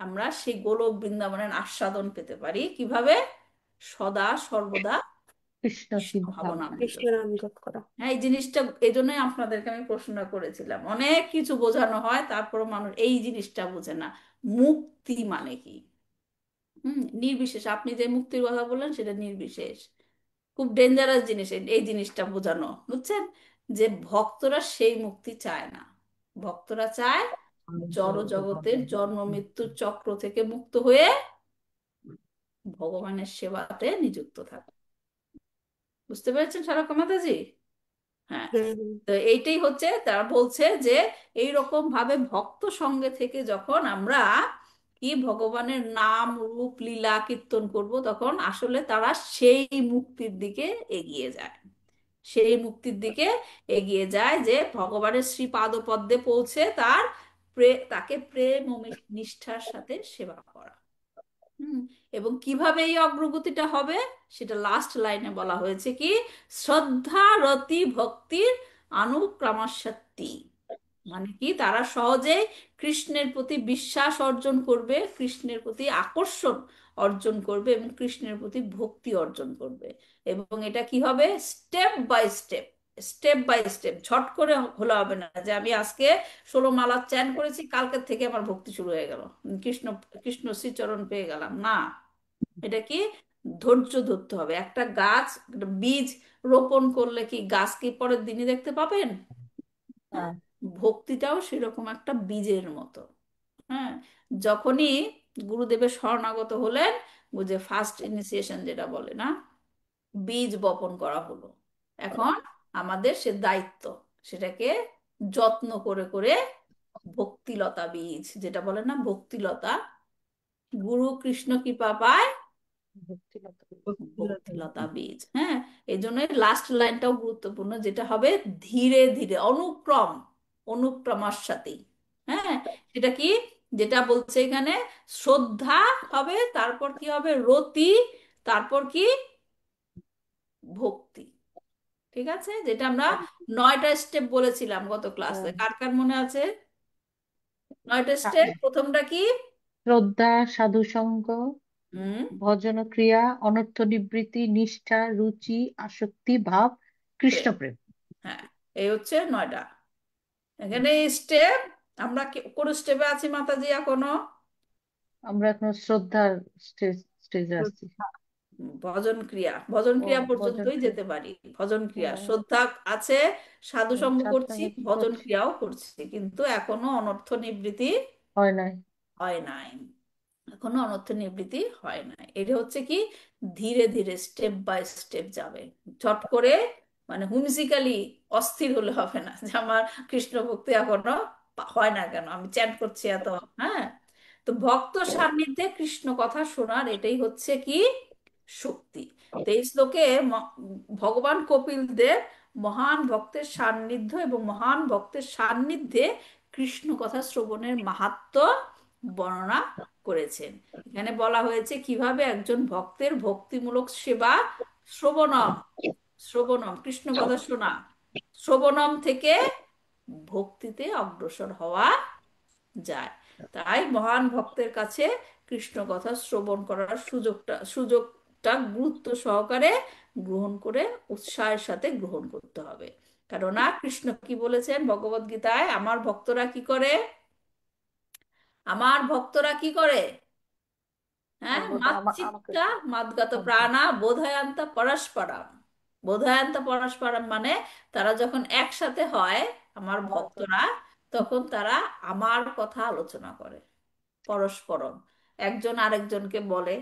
আমরা সেই গোলক বৃন্দাবনের আস্বাদন পেতে পারি কিভাবে, সদা সর্বদা কৃষ্ণ কৃষ্ণ চিন্তা। ভাবনামৃত। কৃষ্ণ নাম জপ করা। হ্যাঁ, এই জিনিসটা এই জন্যই আপনাদেরকে আমি প্রশ্ন করেছিলাম, অনেক কিছু বোঝানো হয় তারপর মানুষ এই জিনিসটা বোঝে না, মুক্তি মানে কি। নির্বিশেষ, আপনি যে মুক্তির কথা বললেন সেটা নির্বিশেষ, খুব ডেঞ্জারাস জিনিস এই জিনিসটা বোঝানো, বুঝছেন? যে ভক্তরা সেই মুক্তি চায় না, ভক্তরা চায় জড় জগতের জন্ম মৃত্যুর চক্র থেকে মুক্ত হয়ে ভগবানের সেবাতে নিযুক্ত থাকে। বুঝতে পেরেছেন সারকা মাতাজি? হ্যাঁ। হুম হুম। তো এইটাই হচ্ছে তারা বলছে যে এই রকম ভাবে ভক্ত সঙ্গে থেকে যখন আমরা কি ভগবানের নাম রূপ লীলা কীর্তন করব, তখন আসলে তারা সেই মুক্তির দিকে এগিয়ে যায়, সেই মুক্তির দিকে এগিয়ে যায় যে ভগবানের শ্রীপাদপদ্মে পৌঁছে তার তাকে প্রেম ও নিষ্ঠার সাথে সেবা করা। হুম, এবং কিভাবে এই অগ্রগতিটা হবে সেটা লাস্ট লাইনে বলা হয়েছে কি, শ্রদ্ধা রতি ভক্তির অনুক্রমশক্তি, মানে কি তারা সহজেই কৃষ্ণের প্রতি বিশ্বাস অর্জন করবে, কৃষ্ণের প্রতি আকর্ষণ অর্জন করবে এবং কৃষ্ণের প্রতি ভক্তি অর্জন করবে। এবং এটা কি হবে, step by step, step by step, ঝট করে হলে হবে না যে আমি আজকে 16 মালা চ্যান করেছি কালকের থেকে আমার ভক্তি শুরু হয়ে গেল, কৃষ্ণ কৃষ্ণ শ্রীচরণ পেয়ে গেলাম না। এটা কি, ধৈর্য ধরতে হবে। একটা গাছ, একটা বীজ রোপণ করলে কি গাছ কি পরের দিনই দেখতে পাবেন? হ্যাঁ, হ্যাঁ, ভক্তিটাও সেরকম একটা বীজের মতো। হ্যাঁ, যখনই গুরুদেবের শরণাগত হলেন, বুঝে ফার্স্ট ইনিশিয়েশন যেটা বলে না, বীজ বপন করা হলো, এখন আমাদের সে দায়িত্ব সেটাকে যত্ন করে করে, ভক্তিলতা বীজ যেটা বলে না, ভক্তিলতা, গুরু কৃষ্ণ কৃপা পায় ভক্তিলতা। ভক্তিলতা বীজ। হ্যাঁ, এই জন্য লাস্ট লাইনটাও গুরুত্বপূর্ণ, যেটা হবে ধীরে ধীরে অনুক্রম, অনুক্রমার সাথেই। হ্যাঁ, সেটা কি, যেটা বলছে এখানে, শ্রদ্ধা হবে, তারপর কি হবে রতি, তারপর কি ভক্তি। ঠিক আছে, যেটা আমরা 9টা স্টেপ বলেছিলাম গত ক্লাসে, কার কার মনে আছে? 9টা স্টেপ, প্রথমটা কি? শ্রদ্ধা, সাধুসঙ্গ, হুম, ভজন ক্রিয়া, অনর্থ নিবৃত্তি, নিষ্ঠা, রুচি, আসক্তি, ভাব, প্রেম। কৃষ্ণপ্রেম। হ্যাঁ, এই হচ্ছে 9টা। এখানে স্টেপ, আমরা কোন স্টেপে আছি মাতাজি এখনো? আমরা এখন শ্রদ্ধার স্টেজে আসছি। ভজন ক্রিয়া, ভজন ও, ক্রিয়া ভজন পর্যন্তই ক্রিয়া। যেতে পারি। ভজন ও, ক্রিয়া, শ্রদ্ধা আছে, সাধু সঙ্গ সাধনা করছি, ভক্তি ভজন করছি। ক্রিয়াও করছি, কিন্তু এখনো অনর্থ নিবৃত্তি হয় নাই। হয় নাই, এখনো অনর্থ নিবৃত্তি হয় নাই। এটা হচ্ছে কি, ধীরে ধীরে স্টেপ বাই স্টেপ যাবে, চট করে মানে হুমসিক্যালি অস্থির হলে হবে না যে আমার কৃষ্ণ ভক্তি এখনো হয় না কেন, আমি চ্যান্ট করছি এত। হ্যাঁ, তো ভক্ত সান্নিধ্যে কৃষ্ণ কথা শোনার এটাই হচ্ছে কি শক্তি। তো এই শ্লোকে ভগবান কপিল দেব মহান ভক্তের সান্নিধ্য এবং মহান ভক্তের সান্নিধ্যে কৃষ্ণ কথা শ্রবণের মাহাত্ম্য বর্ণনা করেছেন। এখানে বলা হয়েছে কিভাবে একজন ভক্তের ভক্তিমূলক সেবা, শ্রবণম, শ্রবণম কৃষ্ণ কথা শোনা, শ্রবণম থেকে ভক্তিতে অগ্রসর হওয়া যায়। তাই মহান ভক্তের কাছে কৃষ্ণ কথা শ্রবণ করার সুযোগটা গুরুত্ব সহকারে গ্রহণ করে উৎসাহের সাথে গ্রহণ করতে হবে। কেননা কৃষ্ণ কি বলেছেন ভগবদ গীতায়, আমার ভক্তরা কি করে, হ্যাঁ, সর্বদা আমাকে মাচ্চিত্তা মাদ্গত স্মরণ প্রাণা বোধায়ান্তা পরস্পরম। বোধায়ান্তা পরস্পরম মানে তারা যখন একসাথে হয় আমার আমার ভক্তরা, তখন তারা আমার কথা আলোচনা করে পরস্পরম, একজন আরেকজনকে বলে,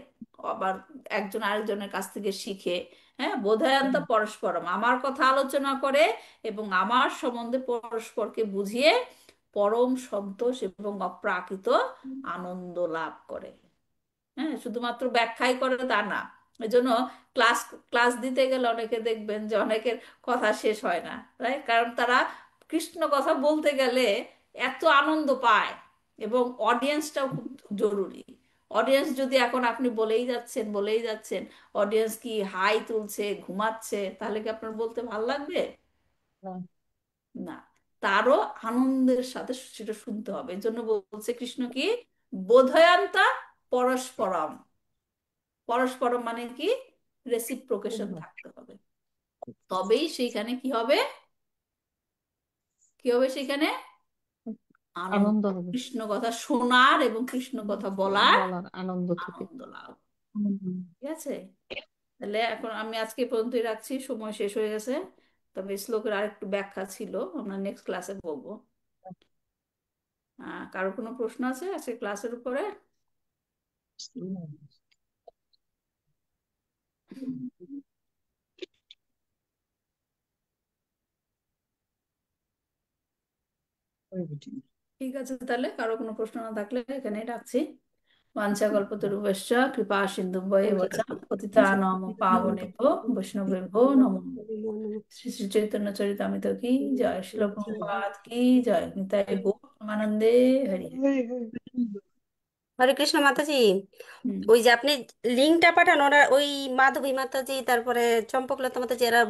আবার একজন আরেকজনের কাছ থেকে শিখে। হ্যাঁ, বোধায়ন্ত পরস্পরম আমার কথা আলোচনা করে এবং আমার সম্বন্ধে পরস্পরকে বুঝিয়ে পরম সন্তোষ এবং অপ্রাকৃত আনন্দ লাভ করে। হ্যাঁ, শুধুমাত্র ব্যাখ্যাই করে তা না। এজন্য ক্লাস ক্লাস দিতে গেলে অনেকে দেখবেন যে অনেকের কথা শেষ হয় না, রাইট? কারণ তারা কৃষ্ণ কথা বলতে গেলে এত আনন্দ পায়। এবং অডিয়েন্সটাও খুব জরুরি। অডিয়েন্স যদি এখন আপনি বলেই যাচ্ছেন, অডিয়েন্স কি হাই তুলছে, ঘুমাচ্ছে, তাহলে কি আপনার বলতে ভালো লাগবে? না। না, তারও আনন্দের সাথে সেটা শুনতে হবে। এই জন্য বলছে কৃষ্ণ কি, বোধয়ান্তা পরস্পরম। পরস্পরম মানে কি, রেসিপ্রোকেশন থাকতে হবে, তবেই সেইখানে কি হবে, সেখানে আনন্দ, আনন্দ হবে, কৃষ্ণ কথা শোনার এবং কৃষ্ণ কথা বলার বলার আনন্দ থেকে। আনন্দ লাভ। হুম। ঠিক আছে, তাহলে এখন আমি আজকে এ পর্যন্তই রাখছি, সময় শেষ হয়ে গেছে। তবে শ্লোকের আরেকটু ব্যাখ্যা ছিল, আমরা নেক্সট ক্লাসে বলবো। কারো কোনো প্রশ্ন আছে আজকে ক্লাসের উপরে? ঠিক আছে, তাহলে কারো কোনো প্রশ্ন না থাকলে এখানেই রাখছি। বাঞ্ছাকল্পতরুভ্যশ্চ কৃপা সিন্ধুভ্যেব চ পতিতানাং পাবনেভ্যো বৈষ্ণবেভ্যো নমো নমঃ। শ্রী শ্রী চৈতন্য চরিতামৃত কি জয়, শিল প্রভুপাদ কি জয়, নিতাই গৌর প্রেমানন্দে হরি হরি। হরে কৃষ্ণ মাতাজি। হুম। ওই যে আপনি লিঙ্কটা পাঠান, ওরা ওই মাধবী মাতাজি, তারপরে চম্পকলতা মাতাজি, এরা